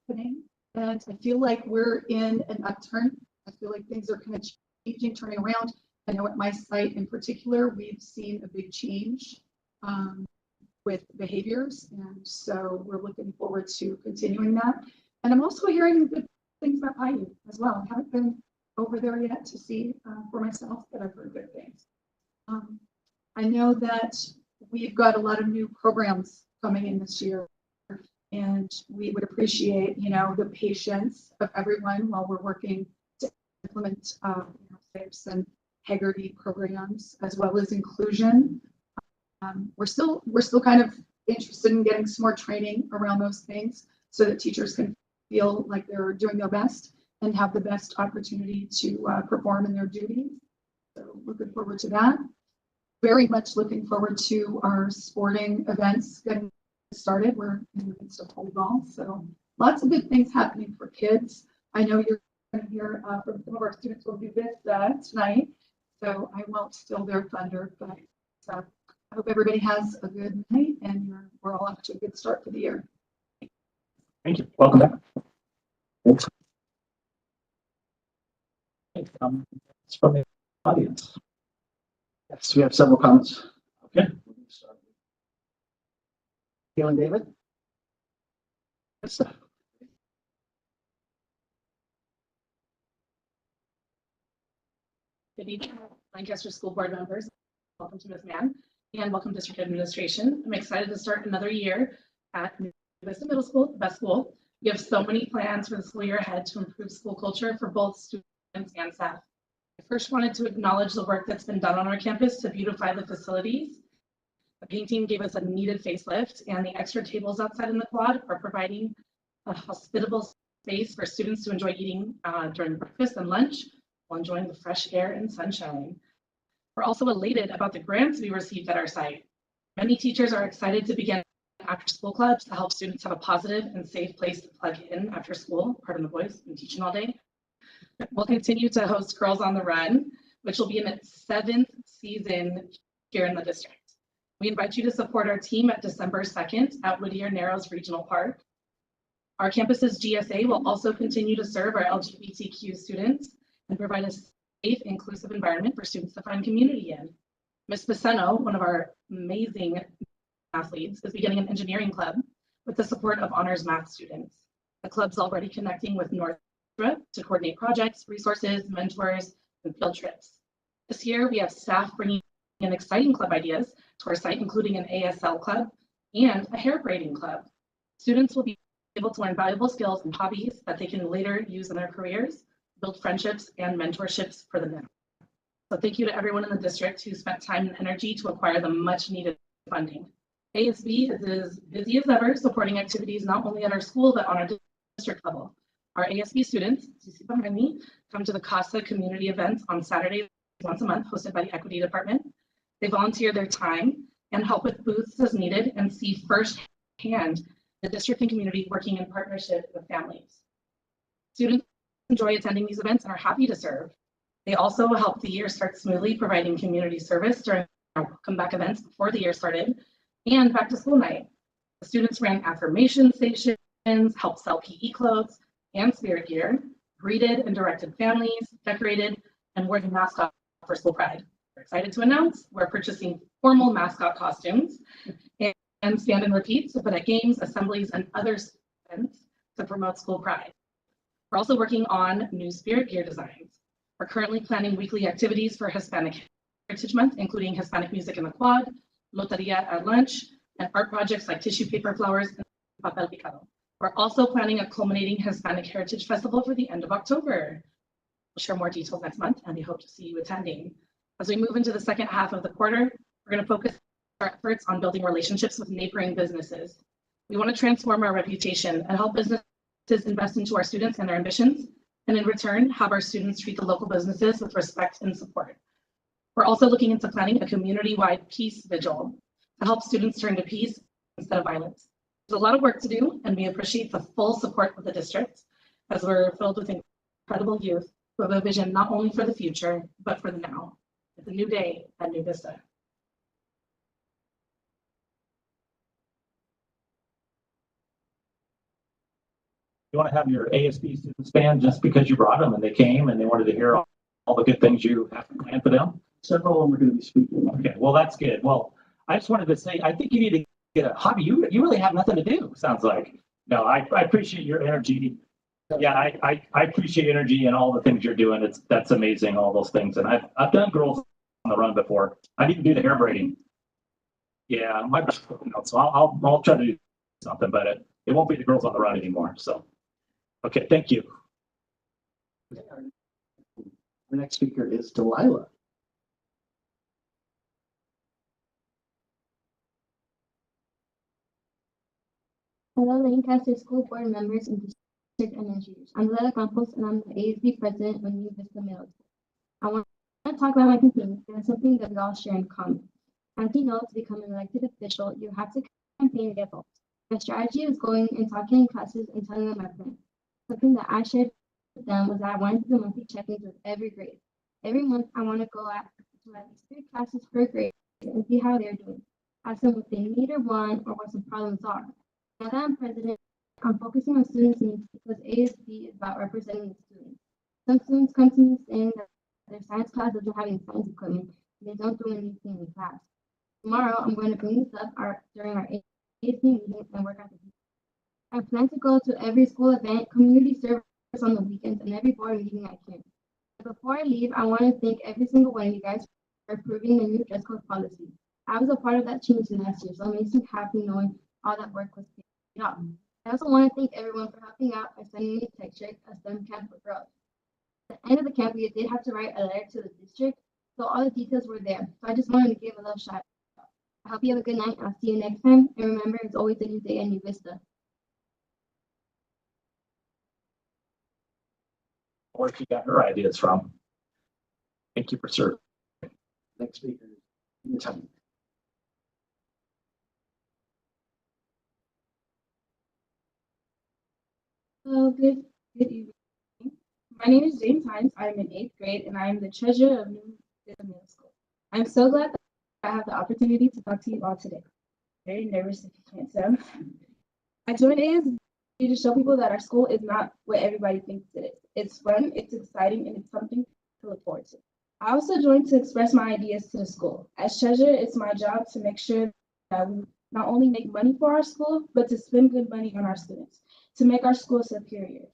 happening, and I feel like we're in an upturn. I feel like things are kind of changing, turning around. I know at my site in particular, we've seen a big change with behaviors. And so we're looking forward to continuing that. And I'm also hearing good things about IU as well. I haven't been over there yet to see for myself, but I've heard good things. I know that we've got a lot of new programs coming in this year. And we would appreciate, the patience of everyone while we're working to implement SIPs and Haggerty programs, as well as inclusion. We're still kind of interested in getting some more training around those things so that teachers can feel like they're doing their best and have the best opportunity to perform in their duties. So looking forward to that. Very much looking forward to our sporting events getting started. We're in the midst of volleyball, so lots of good things happening for kids. I know you're going to hear from some of our students will do this tonight, so I won't steal their thunder, but I hope everybody has a good night and we're all off to a good start for the year. Thank you. Welcome back. Thanks. It's from the audience. Yes, we have several comments. Okay. Kaylin David? Yes, Good evening, Lancaster School Board members. Welcome to Ms. Mann and welcome District Administration. I'm excited to start another year at New Vista Middle School, the best school. We have so many plans for the school year ahead to improve school culture for both students and staff. I first wanted to acknowledge the work that's been done on our campus to beautify the facilities. The painting gave us a needed facelift, and the extra tables outside in the quad are providing a hospitable space for students to enjoy eating during breakfast and lunch while enjoying the fresh air and sunshine. We're also elated about the grants we received at our site. Many teachers are excited to begin after-school clubs to help students have a positive and safe place to plug in after school. Pardon the voice, I'm teaching all day. We'll continue to host Girls on the Run, which will be in its 7th season here in the district. We invite you to support our team at December 2nd at Whittier Narrows Regional Park. Our campus's GSA will also continue to serve our LGBTQ students and provide a safe, inclusive environment for students to find community in. Ms. Paceno, one of our amazing athletes, is beginning an engineering club with the support of honors math students. The club's already connecting with Northrop to coordinate projects, resources, mentors, and field trips. This year, we have staff bringing in exciting club ideas to our site, including an ASL club and a hair braiding club. Students will be able to learn valuable skills and hobbies that they can later use in their careers, build friendships and mentorships for the next. So thank you to everyone in the district who spent time and energy to acquire the much needed funding. ASB is as busy as ever, supporting activities not only at our school, but on our district level. Our ASB students, as you see behind me, come to the CASA community events on Saturdays once a month, hosted by the Equity Department. They volunteer their time and help with booths as needed and see firsthand the district and community working in partnership with families. Students enjoy attending these events and are happy to serve. They also help the year start smoothly, providing community service during our welcome back events before the year started and back to school night. The students ran affirmation stations, helped sell PE clothes and spirit gear, greeted and directed families, decorated, and wore the mascot for school pride. We're excited to announce we're purchasing formal mascot costumes and stand and repeats, but at games, assemblies, and other events to promote school pride. We're also working on new spirit gear designs. We're currently planning weekly activities for Hispanic Heritage Month, including Hispanic music in the quad, loteria at lunch, and art projects like tissue paper flowers and papel picado. We're also planning a culminating Hispanic Heritage Festival for the end of October. We'll share more details next month, and we hope to see you attending. As we move into the second half of the quarter, we're going to focus our efforts on building relationships with neighboring businesses. We want to transform our reputation and help businesses invest into our students and their ambitions, and in return, have our students treat the local businesses with respect and support. We're also looking into planning a community-wide peace vigil to help students turn to peace instead of violence. There's a lot of work to do, and we appreciate the full support of the district as we're filled with incredible youth who have a vision not only for the future, but for the now. It's a new day at New Vista. You want to have your ASB students band just because you brought them and they came and they wanted to hear all the good things you have planned for them? Several of them are going to be speaking. Okay, well, that's good. Well, I just wanted to say, I think you need to get a hobby. You really have nothing to do, sounds like. No, I appreciate your energy. Yeah, I appreciate your energy and all the things you're doing. That's amazing, all those things. And I've done girls on the run before. I didn't do the hair braiding. Yeah, so I'll try to do something, but it won't be the girls on the run anymore. So, okay, thank you. The next speaker is Delilah. Hello, Lancaster School Board members and district administrators. I'm Delilah Campos, and I'm the ASB president of New Vista Middle School. I want to talk about my campaign. It's something that we all share in common. As you know, to become an elected official, you have to campaign and get votes. My strategy was going and talking in classes and telling them my plan. Something that I shared with them was that I wanted to do monthly check-ins with every grade. Every month, I want to go at least 3 classes per grade and see how they're doing. Ask them what they need or want or what some problems are. Now that I'm president, I'm focusing on students' needs because ASB is about representing the students. Some students come to me saying that their science class doesn't have any science equipment and they don't do anything in class. Tomorrow, I'm going to bring this up during our ASB meeting and work out the details. I plan to go to every school event, community service on the weekends, and every board meeting I can. Before I leave, I want to thank every single one of you guys for approving the new dress code policy. I was a part of that change last year, so it makes me happy knowing all that work was paid off. I also want to thank everyone for helping out by sending me a texture at STEM camp for girls. At the end of the camp, we did have to write a letter to the district, so all the details were there. So I just wanted to give a little shout out. I hope you have a good night. I'll see you next time. And remember, it's always a new day at New Vista. Where she got her ideas from. Thank you for serving. Next speaker is Tom. Hello, good evening. My name is James Hines. I'm in 8th grade and I am the treasurer of New Vista Middle School. I'm so glad that I have the opportunity to talk to you all today. Very nervous if you can't tell. I joined ASB to show people that our school is not what everybody thinks it is. It's fun, it's exciting, and it's something to look forward to. I also joined to express my ideas to the school. As treasurer, it's my job to make sure that we not only make money for our school, but to spend good money on our students, to make our school superior.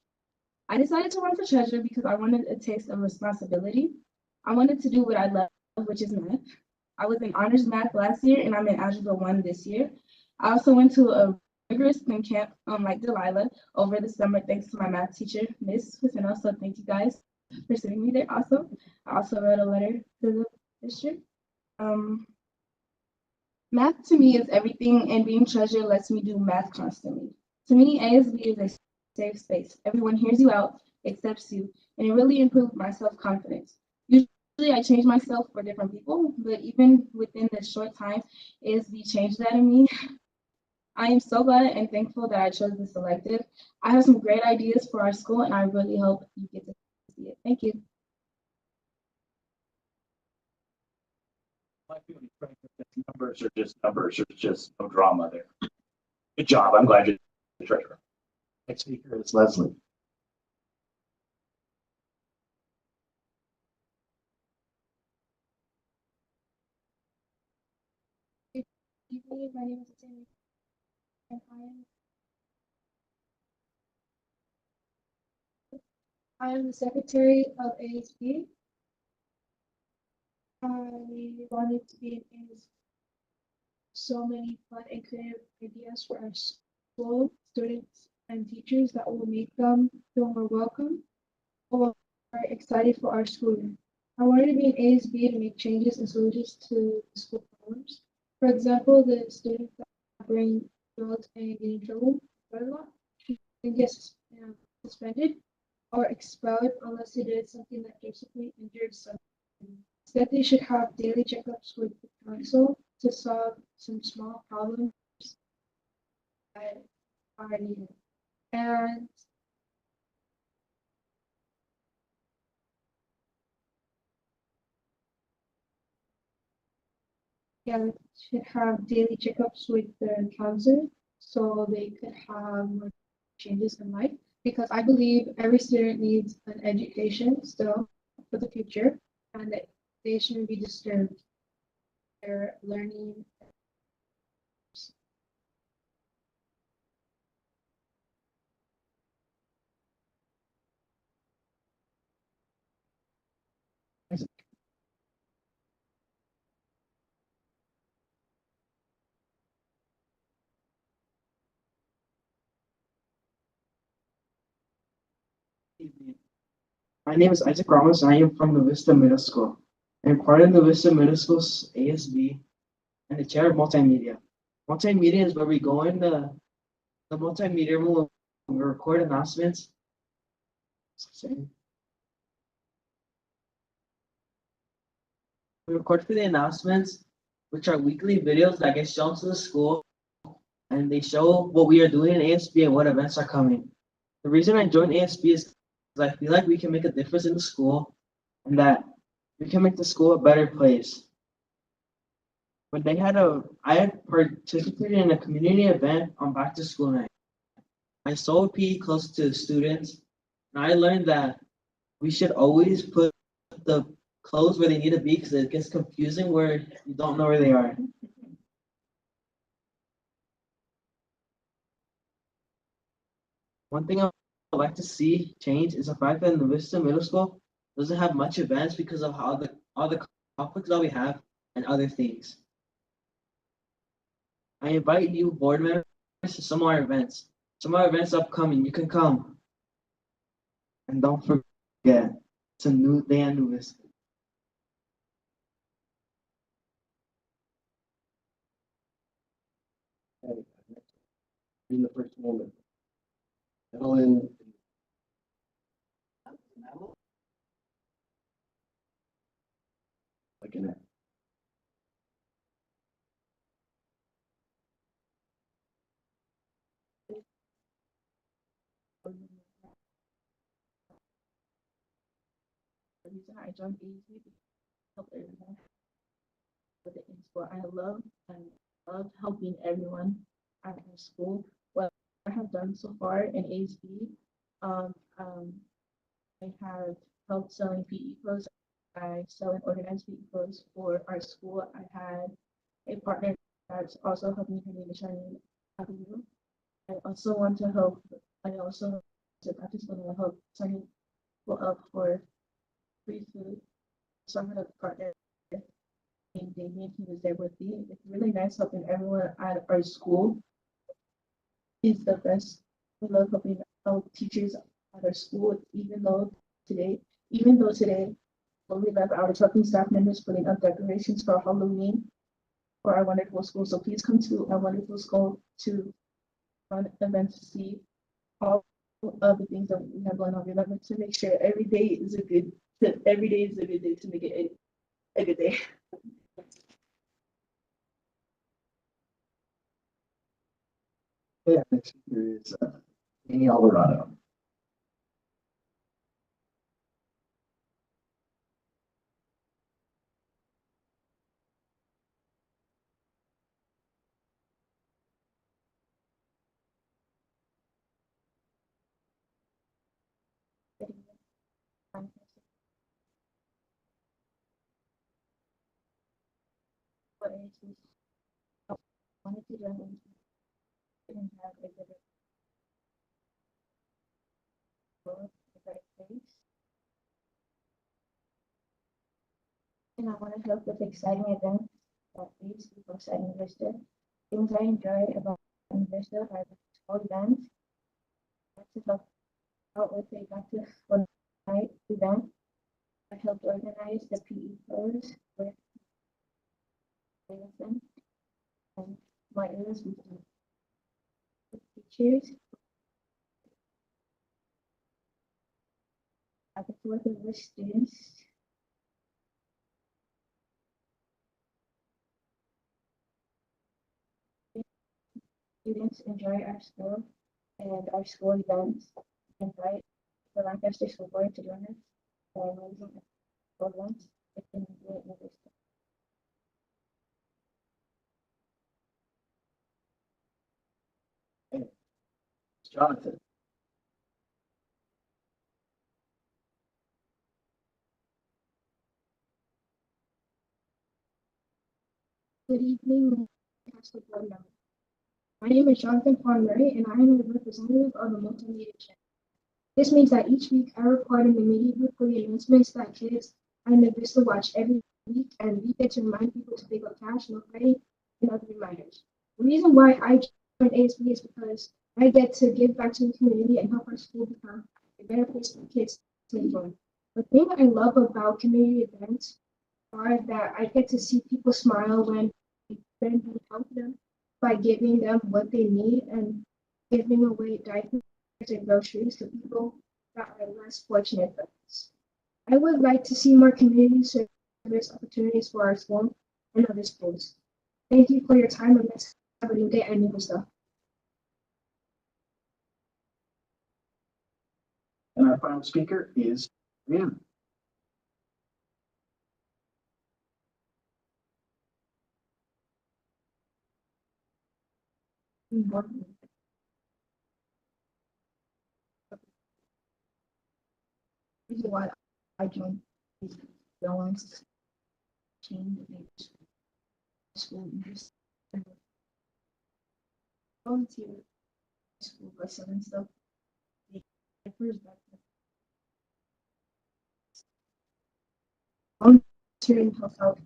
I decided to run for treasurer because I wanted a taste of responsibility. I wanted to do what I love, which is math. I was in honors math last year, and I'm in algebra 1 this year. I also went to a rigorous STEM camp, like Delilah, over the summer, thanks to my math teacher, Miss Ficino. So thank you guys for sending me there also. I also wrote a letter to the district. Math to me is everything, and being treasurer lets me do math constantly. To me, ASB is a safe space. Everyone hears you out, accepts you, and it really improved my self-confidence. Usually I change myself for different people, but even within this short time, ASB changed that in me. I am so glad and thankful that I chose this elective. I have some great ideas for our school, and I really hope you get to see it. Thank you. Numbers are just numbers. There's just no drama there. Good job. I'm glad you're the treasurer. Next speaker is Leslie. evening. My name is Sammy, and I am the secretary of ASB. I wanted to be in so many fun and creative ideas for our school, students, and teachers that will make them feel more welcome or excited for our school year. I wanted to be in ASB to make changes and solutions to school problems. For example, the students that bring drugs and get in trouble quite a lot and get suspended or expelled unless they did something that basically injured someone. Instead, they should have daily checkups with the council to solve some small problems that are needed. And yeah, should have daily checkups with the counselor so they could have more changes in life. Because I believe every student needs an education still for the future, and that they shouldn't be disturbed. Their learning. My name is Isaac Ramos, and I am from the Vista Middle School. I am part of the Vista Middle School's ASB and the chair of multimedia. Multimedia is where we go in the multimedia room, we record announcements. We record for the announcements, which are weekly videos that get shown to the school, and they show what we are doing in ASB and what events are coming. The reason I joined ASB is because I feel like we can make a difference in the school and that we can make the school a better place. When I had participated in a community event on back to school night. I saw PE close to the students, and I learned that we should always put the clothes where they need to be because it gets confusing where you don't know where they are. One thing I would like to see change is the fact that in the Vista Middle School doesn't have much events because of all the conflicts that we have and other things. I invite you board members to some of our events. Some of our events upcoming. You can come. And don't forget, it's a new day and new Vista. In the first woman. Ellen. Like an. The reason I joined AZ is to help everyone with the in-school. I love helping everyone at my school. What I have done so far in ASB, I have helped selling PE clothes. I sell and organize PE clothes for our school. I had a partner that's also helping her name is Shining Avenue. I also want to help. I also practice going to help signing people up for free food. So I had a partner named Damien. He was there with me. It's really nice helping everyone at our school. Is the best. I love helping our teachers at our school, even though today, when we left our trucking staff members putting up decorations for Halloween for our wonderful school. So please come to our wonderful school to fun event to see all of the things that we have going on. Remember to make sure every day is a good day to make it a good day. Yeah, next speaker is Amy Alvarado. to join in. And have a better world, a better place. And I want to help with exciting events that leads people inside University. Things I enjoy about University are the school events. To help out with a back to school night event. I helped organize the PE pros with Jason and my others with teachers. I get to work with students. Students enjoy our school and our school events. Invite the Lancaster School Board to join us for amazing events within the university. Jonathan. Good evening, Lancaster Board members. My name is Jonathan Murray, and I am the representative of the multimedia channel. This means that each week I report in the media group for the announcements that kids and the Vista watch every week, and we get to remind people to pick up cash, no credit, and other reminders. The reason why I joined ASB is because I get to give back to the community and help our school become a better place for kids to enjoy. The thing I love about community events are that I get to see people smile when we help them by giving them what they need and giving away diapers and groceries to people that are less fortunate than us. I would like to see more community service opportunities for our school and other schools. Thank you for your time and let's have a new day and new stuff. And our final speaker is Brianna. Reason why I joined these ones change the school volunteer school bus and stuff. Volunteering help out.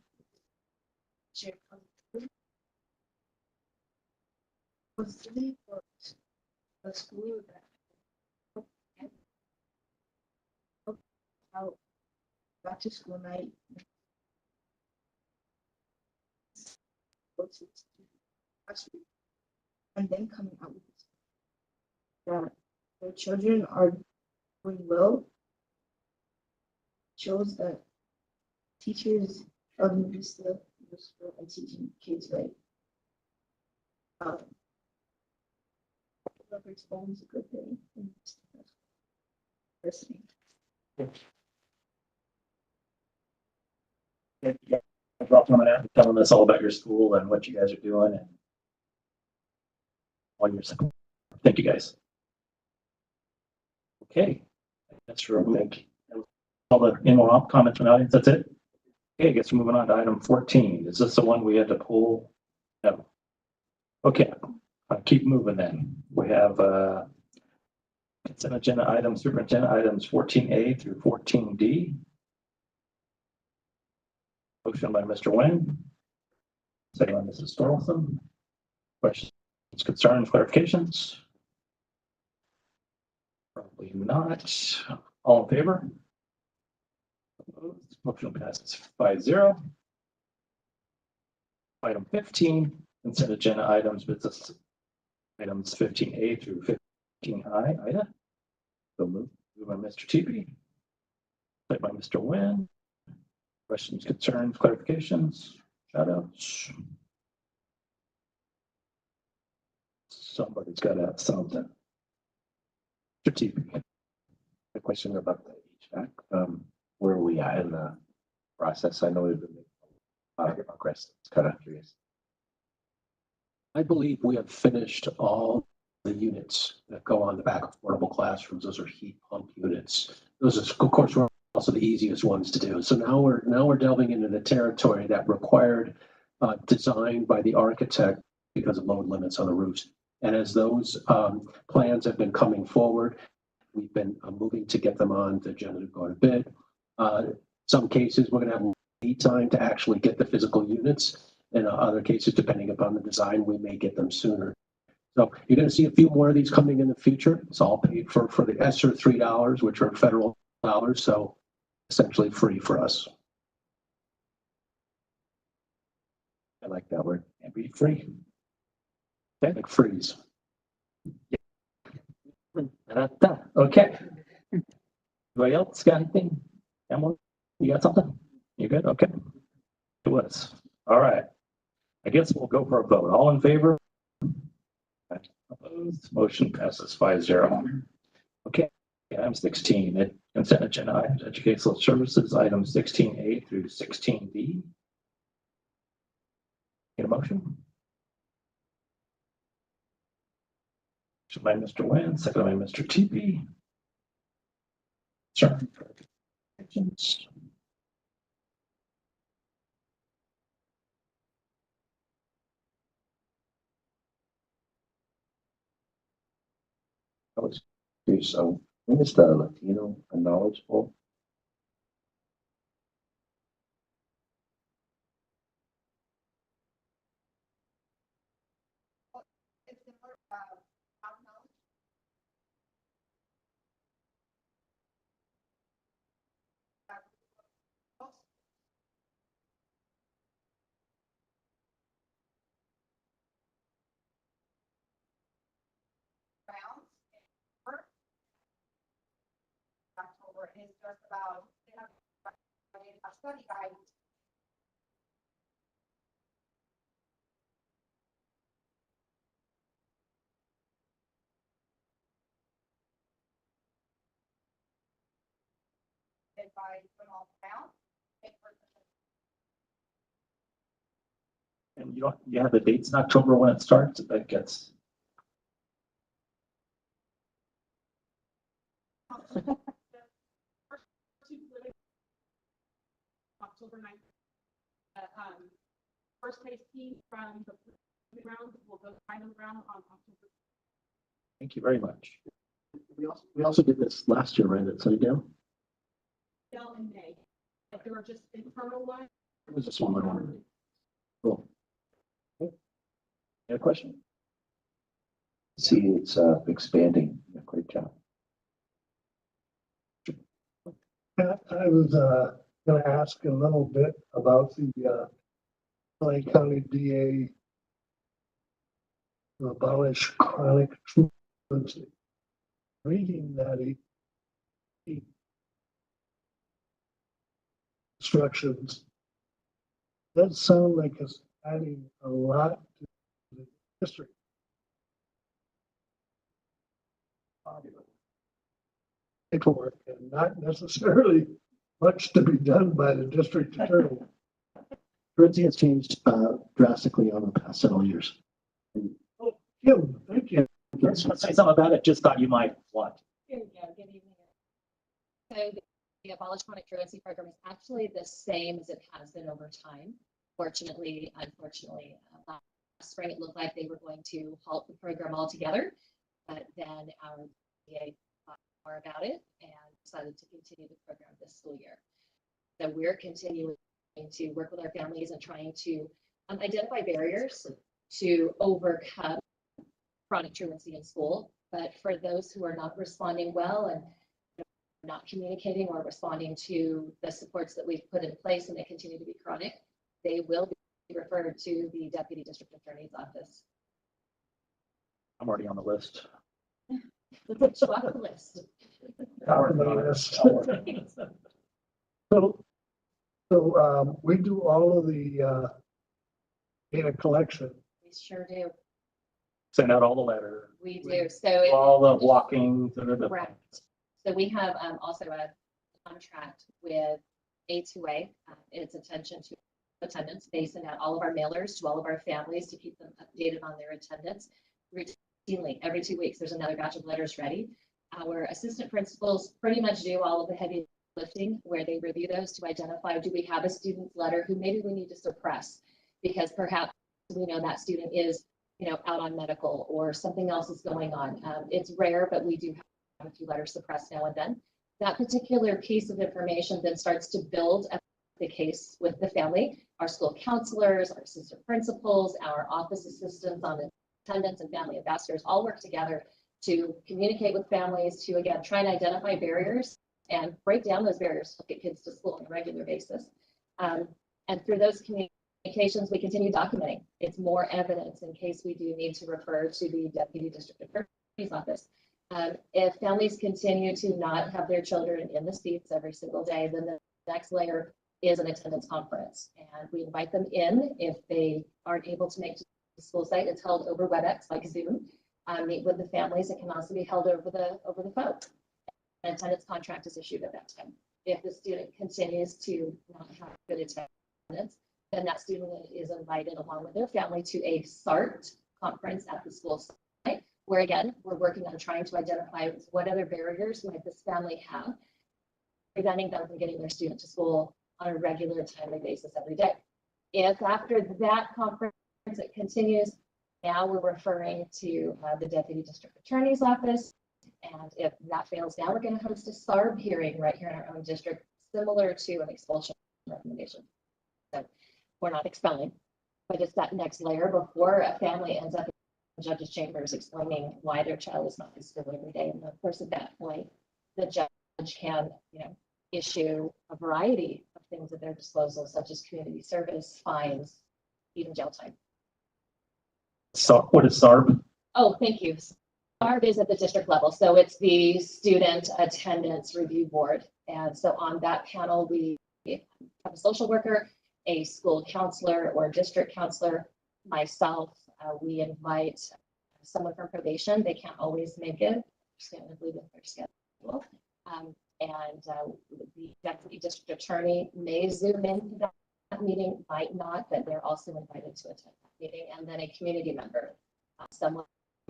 Was really for the school that out back to school night. And then coming out with that their children are doing well shows that teachers of Vista are teaching kids right. Whoever's phone is a good thing. Listening. Yeah, for coming out and telling us all about your school and what you guys are doing and all your support. Thank you guys. Okay, that's for all the in-law comments from the audience. That's it. Okay, I guess we're moving on to item 14. Is this the one we had to pull? No. Okay, I'll keep moving then. We have consent agenda items, superintendent items 14A through 14D. Motion by Mr. Nguyen. Second by Mrs. Storlson. Questions, concerns, clarifications? Probably not. All in favor? Motion passes 5-0. Item 15, consent agenda items, business items 15A through 15I. Ida. So moved by Mr. TP. Second by Mr. Nguyen. Questions, concerns, clarifications, shout outs? Somebody's got to have something. Mr. TP. A question about the HVAC. Where are we at in the process? I know we've been making a lot of progress. It's kind of curious. I believe we have finished all the units that go on the back of portable classrooms. Those are heat pump units. Those are, of course, were also the easiest ones to do. So now we're delving into the territory that required design by the architect because of load limits on the roofs. And as those plans have been coming forward, we've been moving to get them on the agenda to go to bid. Some cases, we're going to have lead time to actually get the physical units. In other cases, depending upon the design, we may get them sooner. So you're going to see a few more of these coming in the future. It's all paid for the ESSER $3, which are federal dollars. So essentially free for us. I like that word. And be free. Okay, like freeze. Okay. Anybody else got anything? Emily, you got something? You good? Okay. It was. All right. I guess we'll go for a vote. All in favor? Opposed? Motion passes 5-0. Okay. Item 16, consent agenda items, educational services, items 16A through 16B. Get a motion? Motion by Mr. Nguyen, second by Mr. TP. Sure. I was curious, when is the Latino Knowledge Bowl? October is just about, they have a study guide. If I put all down. And you have the dates in October when it starts? That gets. October 9th. First place team from the round will go final round on October. Thank you very much. We also did this last year, right, at Sunnydale? In May. If there were just internal ones. It was a smaller one. Cool. Okay. Any other question? See, it's expanding. Great job. I was going to ask a little bit about the LA County DA to abolish chronic truancy. Reading that he instructions does sound like it's adding a lot to the district. Paperwork and not necessarily much to be done by the district attorney. Currency has changed drastically over the past several years. Oh, Kim, thank you. Let's say something about it. Just thought you might want. Here we go. Good evening. So the Abolish Chronic Truancy program is actually the same as it has been over time. Unfortunately, last spring it looked like they were going to halt the program altogether, but then our DA thought more about it and decided to continue the program this school year. So we're continuing to work with our families and trying to identify barriers to overcome chronic truancy in school. But for those who are not responding well and not communicating or responding to the supports that we've put in place and they continue to be chronic, they will be referred to the Deputy District Attorney's Office. I'm already on the list. It's off the list. So we do all of the data collection. We sure do. Send out all the letters. We do. So all the walking. Correct. So we have also a contract with A2A. Its attention to attendance. They send out all of our mailers to all of our families to keep them updated on their attendance. Routinely, every 2 weeks, there's another batch of letters ready. Our assistant principals pretty much do all of the heavy lifting where they review those to identify, do we have a student's letter who maybe we need to suppress because perhaps we know that student is out on medical or something else is going on. It's rare, but we do have a few letters suppressed now and then. That particular piece of information then starts to build up the case with the family. Our school counselors, our assistant principals, our office assistants on attendance and family ambassadors all work together to communicate with families to, again, try and identify barriers and break down those barriers to get kids to school on a regular basis. And through those communications, we continue documenting. It's more evidence in case we do need to refer to the Deputy District Attorney's Office. If families continue to not have their children in the seats every single day, then the next layer is an attendance conference. And we invite them in if they aren't able to make it to the school site. It's held over WebEx, like Zoom. Meet with the families. It can also be held over the phone. An attendance contract is issued at that time. If the student continues to not have good attendance, then that student is invited along with their family to a SART conference at the school site, where again, we're working on trying to identify what other barriers might this family have, preventing them from getting their student to school on a regular timely basis every day. If after that conference it continues, now we're referring to the Deputy District Attorney's Office. And if that fails, now we're going to host a SARB hearing right here in our own district, similar to an expulsion recommendation. So we're not expelling, but it's that next layer before a family ends up in the judge's chambers explaining why their child is not in school every day. And of course, at that point, the judge can, issue a variety of things at their disposal, such as community service, fines, even jail time. So what is SARB? Oh, thank you. SARB is at the district level. So it's the Student Attendance Review Board. And so on that panel, we have a social worker, a school counselor or district counselor, myself. We invite someone from probation. They can't always make it, understandably with their schedule. And the deputy district attorney may zoom into that meeting, might not, but they're also invited to attend that meeting. And then a community member, someone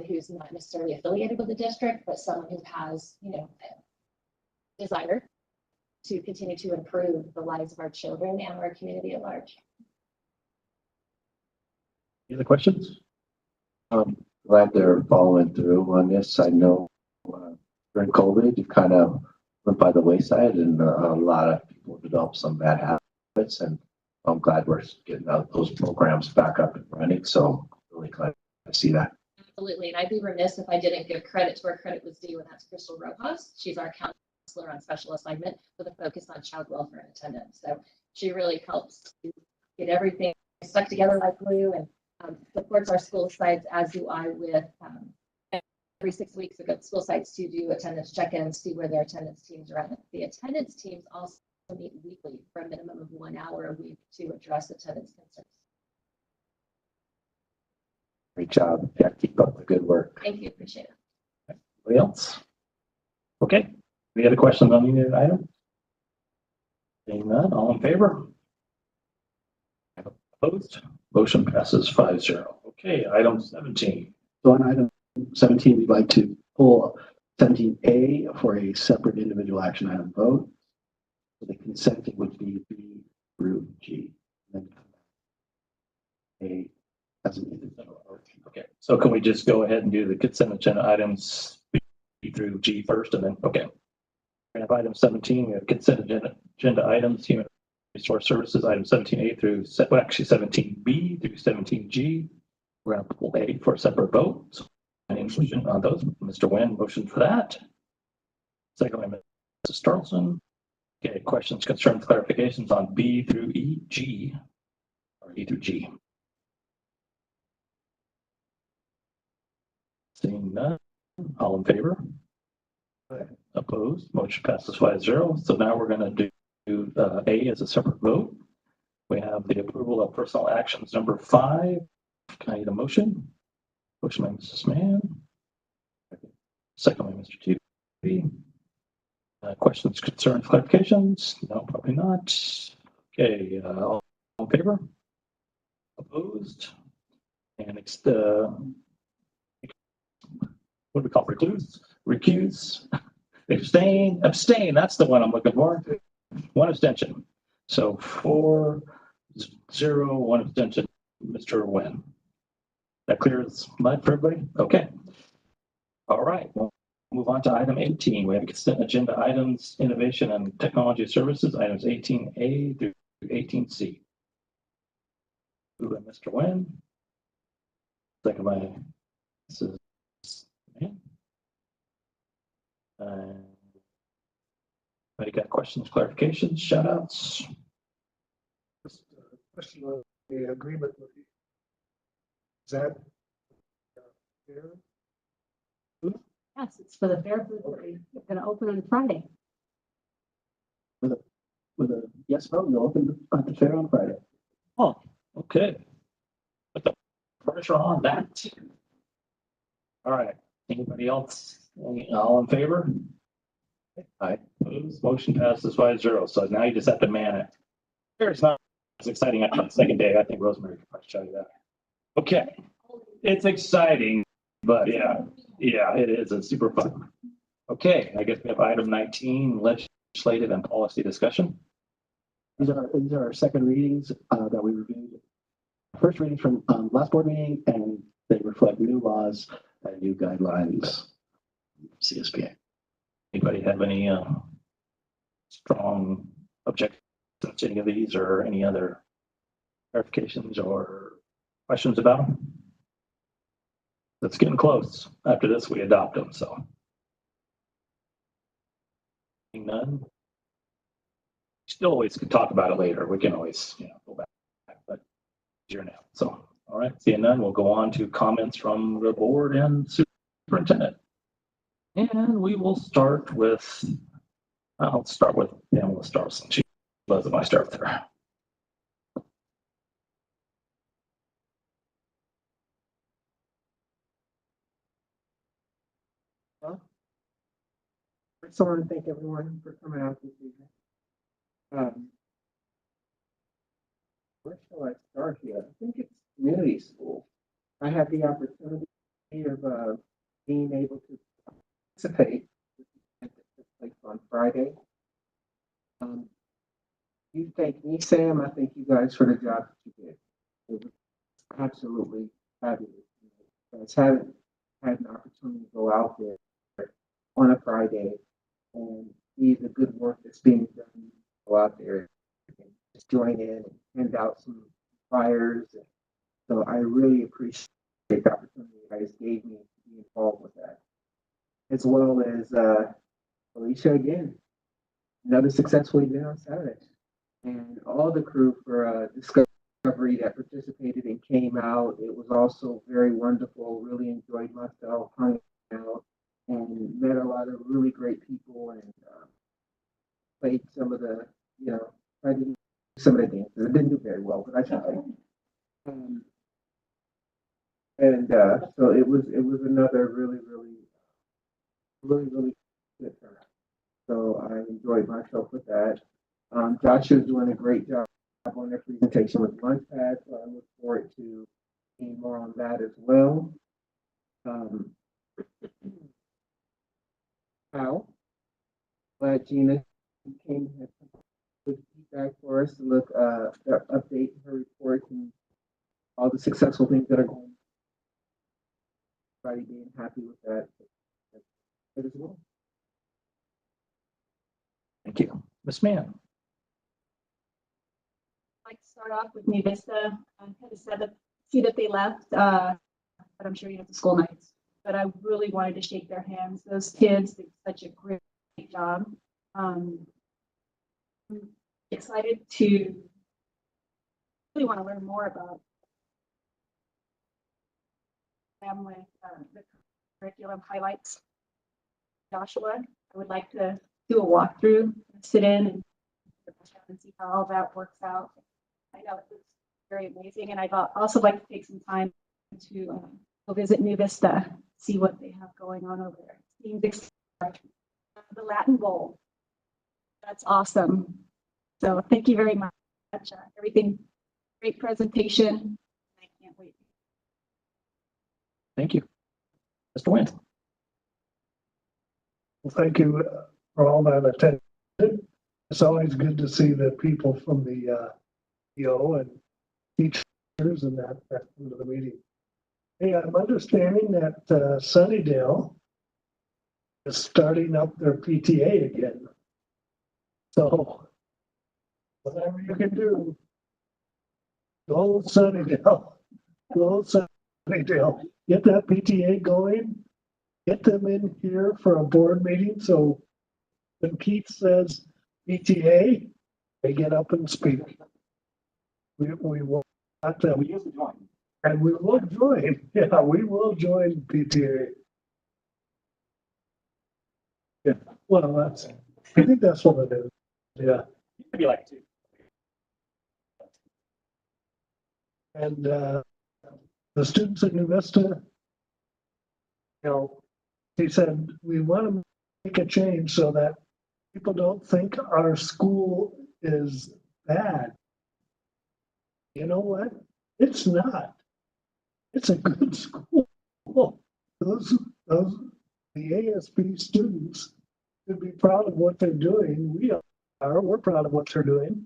who's not necessarily affiliated with the district, but someone who has, desire to continue to improve the lives of our children and our community at large. Any other questions? Glad they're following through on this. I know during COVID, you kind of went by the wayside and a lot of people developed some bad habits, and I'm glad we're getting those programs back up and running. So really glad to see that. Absolutely. And I'd be remiss if I didn't give credit to where credit was due, and that's Crystal Rojas. She's our counselor on special assignment with a focus on child welfare and attendance. So she really helps to get everything stuck together like glue and supports our school sites, as do I, with every 6 weeks ago, school sites to do attendance check-ins, see where their attendance teams are at. The attendance teams also meet weekly for a minimum of 1 hour a week to address attendance concerns. Great job. Yeah, keep up the good work. Thank you. Appreciate it. Anybody else? Okay. Any other questions on any item? Seeing none, all in favor? Opposed? Motion passes 5-0. Okay, item 17. So on item 17, we'd like to pull 17A for a separate individual action item vote. So the consent would be B through G. And then A as an individual. Okay, so can we just go ahead and do the consent agenda items B through G first, and then, okay. We have item 17, we have consent agenda items, human resource services, item 17A through, well, actually 17B through 17G. We're going to pull A for a separate vote. So any motion on those? Mr. Nguyen, motion for that. Second by Mrs. Tarleton. Okay, questions, concerns, clarifications on B through E, G, or E through G. Seeing none, all in favor? Opposed? Motion passes 5-0. So now we're going to do A as a separate vote. We have the approval of personal actions number 5. Can I get a motion? Motion by Mrs. Mann. Second by Mr. T. Questions, concerns, clarifications? No, probably not. Okay, all in favor? Opposed? And it's the what do we call recluse? Recuse? Abstain. That's the one I'm looking for. 1 abstention. So 4-0, 1 abstention. Mr. Nguyen. That clears mud for everybody? Okay. All right, we'll move on to item 18. We have consent agenda items, innovation and technology services, items 18A through 18C. Moved by Mr. Nguyen. Second by Mrs. Mann. Anybody got questions, clarifications, shout outs? Just a question on the agreement with you. Is that fair? Yes, it's for the fair food. We're gonna open on Friday. With a yes vote, you'll open at the fair on Friday. Oh, okay. Put the pressure on that. All right, anybody else? All in favor? Aye. Opposed? Motion passes 5-0. So now you just have to man it. It's not as exciting after the second day. I think Rosemary could probably tell you that. Okay, it's exciting, but yeah, it is. It's super fun. Okay, I guess we have item 19, legislative and policy discussion. These are our second readings that we reviewed. First readings from last board meeting, and they reflect new laws and new guidelines. CSPA. Anybody have any strong objections to any of these or any other clarifications or questions about them? It's getting close. After this, we adopt them, so. None. Still always could talk about it later. We can always, go back, but here now. So, all right, seeing none, we'll go on to comments from the board and superintendent. And we will start with, I'll start with Pamela Starson. She does my start there. I just want to thank everyone for coming out this evening. Where shall I start here? I think it's community school. I had the opportunity of being able to participate in the place on Friday. You thank me, Sam. I thank you guys for the job that you did. It was absolutely fabulous. You guys haven't had an opportunity to go out there on a Friday and see the good work that's being done. Go out there and just join in and hand out some flyers. So I really appreciate the opportunity you guys gave me to be involved with that. As well as Alicia again, another successful event on Saturday. And all the crew for Discovery that participated and came out. It was also very wonderful. Really enjoyed myself, hung out, and met a lot of really great people and played some of the, I did some of the dances. I didn't do very well, but I tried. So it was another really good turnout. So I enjoyed myself with that. Josh is doing a great job on their presentation with Launchpad, so I look forward to seeing more on that as well. How? Glad Gina came and had some good feedback for us to look update her report and all the successful things that are going on. Everybody being happy with that as well. Thank you. Ms. Mann. I'd like to start off with New Vista. I kind of said that, see that they left, but I'm sure you have the school nights. But I really wanted to shake their hands. Those kids did such a great job. I'm excited to really want to learn more about them with the curriculum highlights. Joshua, I would like to do a walkthrough, sit in and see how all that works out. I know it looks very amazing, and I'd also like to take some time to go visit New Vista, see what they have going on over there. Seems exciting. The Latin Bowl, that's awesome. So thank you very much. Everything, great presentation. I can't wait. Thank you. Mr. Nguyen. Well, thank you for all that attended. It's always good to see the people from the EO and teachers and that come to the meeting. Hey, I'm understanding that Sunnydale is starting up their PTA again. So whatever you can do, go Sunnydale, go Sunnydale, get that PTA going, get them in here for a board meeting. So when Keith says PTA, they get up and speak. We will, we usually join. And we will join, yeah, we will join PTA. Yeah, well, I think that's what it is, yeah. Maybe like two. And the students at New Vista, he said, we want to make a change so that people don't think our school is bad. You know what? It's not. It's a good school. Those, the ASB students should be proud of what they're doing. We're proud of what they're doing.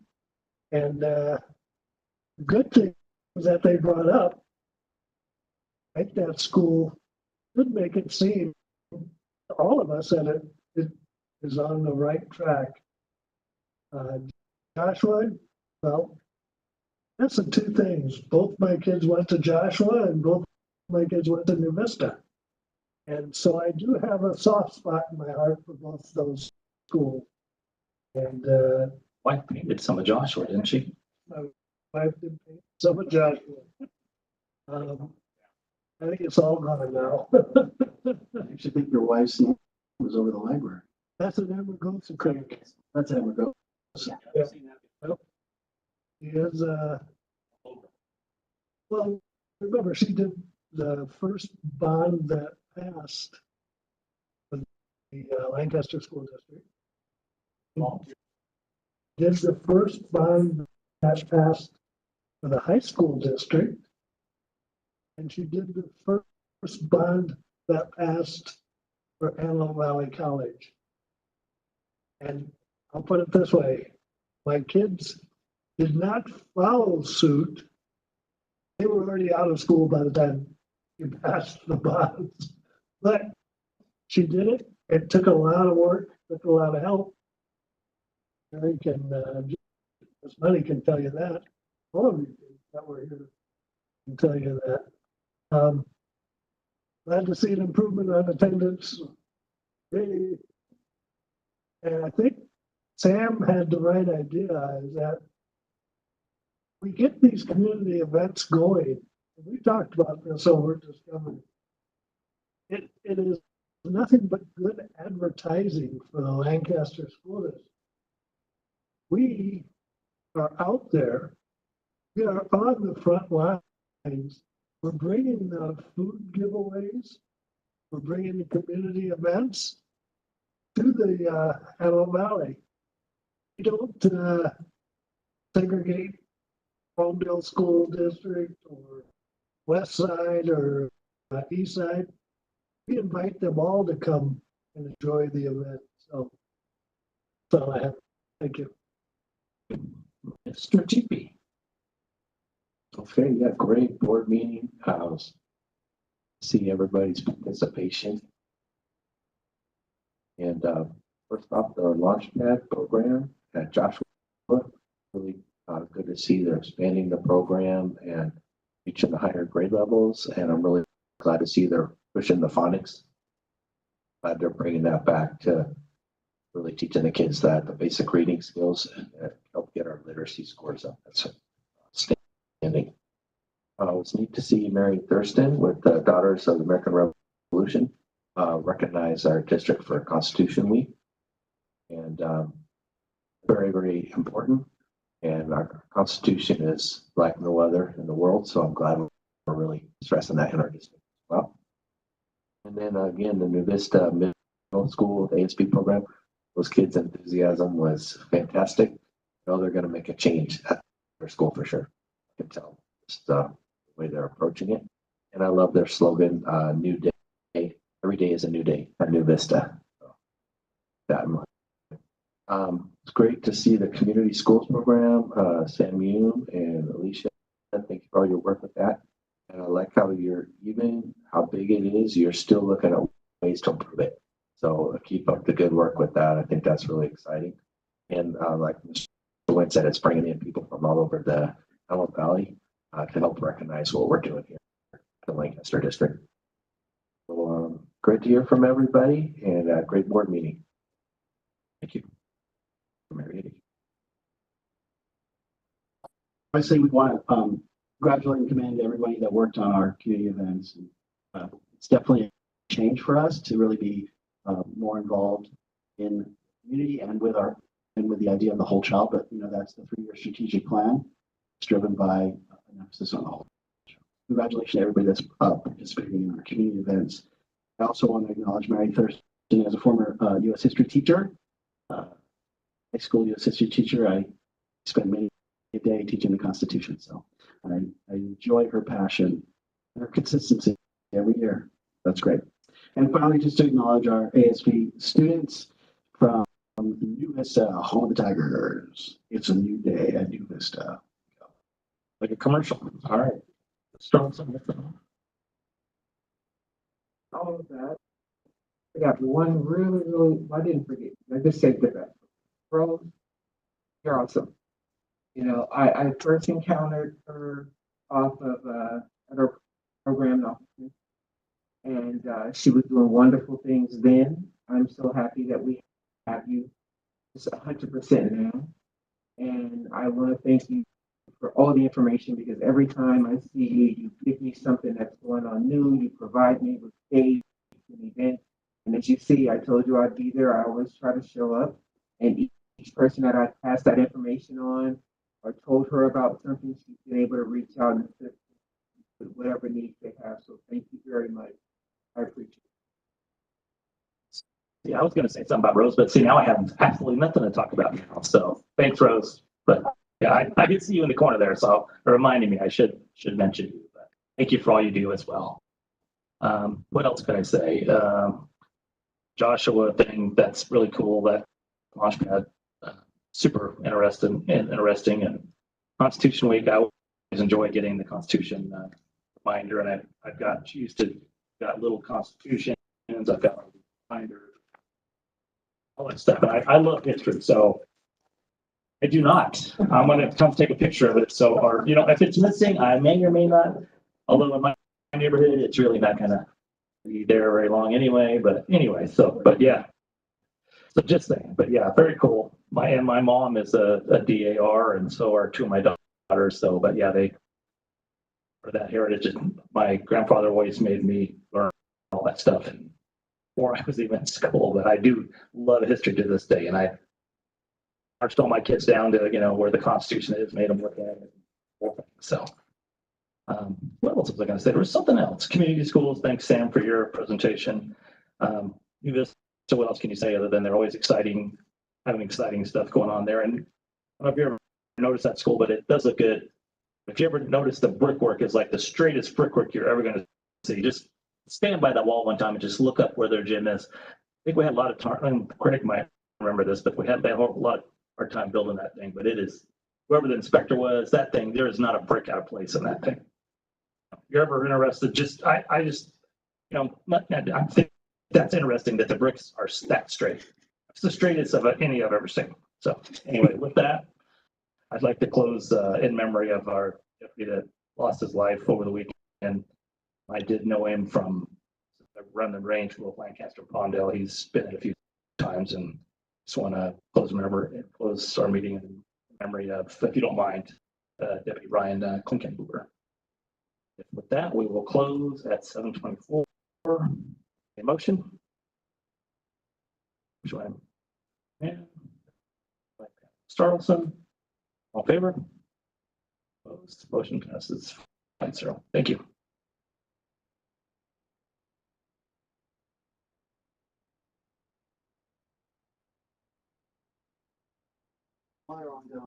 And good thing that they brought up, make that school could make it seem to all of us that it is on the right track. Joshua, well, that's the two things. Both my kids went to Joshua and both my kids went to New Vista. And so I do have a soft spot in my heart for both those schools. And Wife painted some of Joshua, didn't she? my wife did paint some of Joshua. I think it's all gone now. I actually think your wife's name was over the library. That's an Amargosa Creek. That's Amargosa. Yeah. Well, she is, well, remember, she did the first bond that passed with the Lancaster School District. Did the first bond that passed for the high school district. And she did the first bond that passed for Antelope Valley College. And I'll put it this way, my kids did not follow suit. They were already out of school by the time she passed the bonds. But she did it. It took a lot of work, took a lot of help. Mary can, Miss Money can tell you that. All of you that were here can tell you that. Glad to see an improvement on attendance. Hey. And I think Sam had the right idea, is that we get these community events going. We talked about this over at Discovery. It is nothing but good advertising for the Lancaster School District. We are out there. We are on the front lines. We're bringing the food giveaways. We're bringing the community events to the Antelope Valley. We don't segregate Palmdale School District or West Side or East Side. We invite them all to come and enjoy the event. So that's all I have. Thank you. Mr. GP. Okay, yeah, great board meeting. See everybody's participation. And first off, the Launchpad program at Joshua, really good to see they're expanding the program and reaching the higher grade levels. And I'm really glad to see they're pushing the phonics. Glad they're bringing that back to really teaching the kids that the basic reading skills and help get our literacy scores up. That's outstanding. It was neat to see Mary Thurston with the Daughters of the American Revolution recognize our district for Constitution Week. And very, very important. And our Constitution is like no other in the world. So I'm glad we're really stressing that in our district as well. And then again, the New Vista Middle School ASB program, those kids' enthusiasm was fantastic. I know they're going to make a change at their school for sure. I can tell just the way they're approaching it. And I love their slogan, new day. Every day is a new day at New Vista. So, that in mind. It's great to see the community schools program, Sam Yoon and Alicia. Thank you for all your work with that. And I like how even how big it is, you're still looking at ways to improve it. So keep up the good work with that. I think that's really exciting. And like Mr. Wynn said, it's bringing in people from all over the Antelope Valley to help recognize what we're doing here at the Lancaster District. So great to hear from everybody and great board meeting. Thank you. Mary. I say we want to congratulate and commend everybody that worked on our community events. It's definitely a change for us to really be more involved in the community and with the idea of the whole child. But that's the 3-year strategic plan. It's driven by an emphasis on the whole child. Congratulations to everybody that's participating in our community events. I also want to acknowledge Mary Thurston as a former U.S. history teacher, high school U.S. history teacher. I spent many a day teaching the Constitution. So I enjoy her passion and her consistency every year. That's great. And finally, just to acknowledge our ASP students from New Vista, home of the Tigers. It's a new day at New Vista. Like a commercial. All right. Strong. All of that. I got one really, I didn't forget. I just said that. Rose, you're awesome. I first encountered her off of at her program office, and she was doing wonderful things then. I'm so happy that we have you just 100% now. And I want to thank you for all the information because every time I see you, you give me something that's going on new. You provide me with dates and events. And as you see, I told you I'd be there. I always try to show up. And each person that I pass that information on or told her about something, she's been able to reach out and assist with whatever needs they have. So thank you very much. I appreciate it. Yeah, I was going to say something about Rose, but see, now I have absolutely nothing to talk about now. So thanks, Rose. But yeah, I did see you in the corner there, so it reminded me I should mention you. But thank you for all you do as well. What else can I say? Joshua thing, that's really cool. That Launchpad, super interesting. And Constitution Week, I always enjoy getting the Constitution reminder, and I've got little constitutions. I've got reminder, all that stuff. And I love history, so I do not. I'm going to come take a picture of it. So, or if it's missing, I may or may not. Although in my neighborhood, it's really not going to be there very long anyway. But anyway, but yeah. So just saying. But yeah, very cool. My mom is a DAR, and so are 2 of my daughters. So, but yeah, for that heritage, my grandfather always made me learn all that stuff before I was even in school. But I do love history to this day, and I marched all my kids down to where the Constitution is, made them look at it. So, what else was I going to say? There was something else. Community schools. Thanks, Sam, for your presentation. So what else can you say other than they're always exciting, having exciting stuff going on there? And I don't know if you ever noticed that school, but it does look good. If you ever notice, the brickwork is like the straightest brickwork you're ever going to see. Just stand by that wall one time and just look up where their gym is. I think we had a lot of time. Critic might remember this, but we had a lot of hard time building that thing. But it is, whoever the inspector was, that thing, there is not a brick out of place in that thing. If you're ever interested, I think that's interesting that the bricks are that straight. It's the straightest of any I've ever seen. So anyway, with that, I'd like to close in memory of our deputy that lost his life over the weekend. I did know him from run the range with Lancaster Pondale. He's been in a few times, and just want to close our meeting in memory of, if you don't mind, Deputy Ryan Klinkenhuber. With that, we will close at 7:24. A motion? Which one? Starlson, all in favor? Opposed? Motion passes 5-0. Thank you. Fire on down.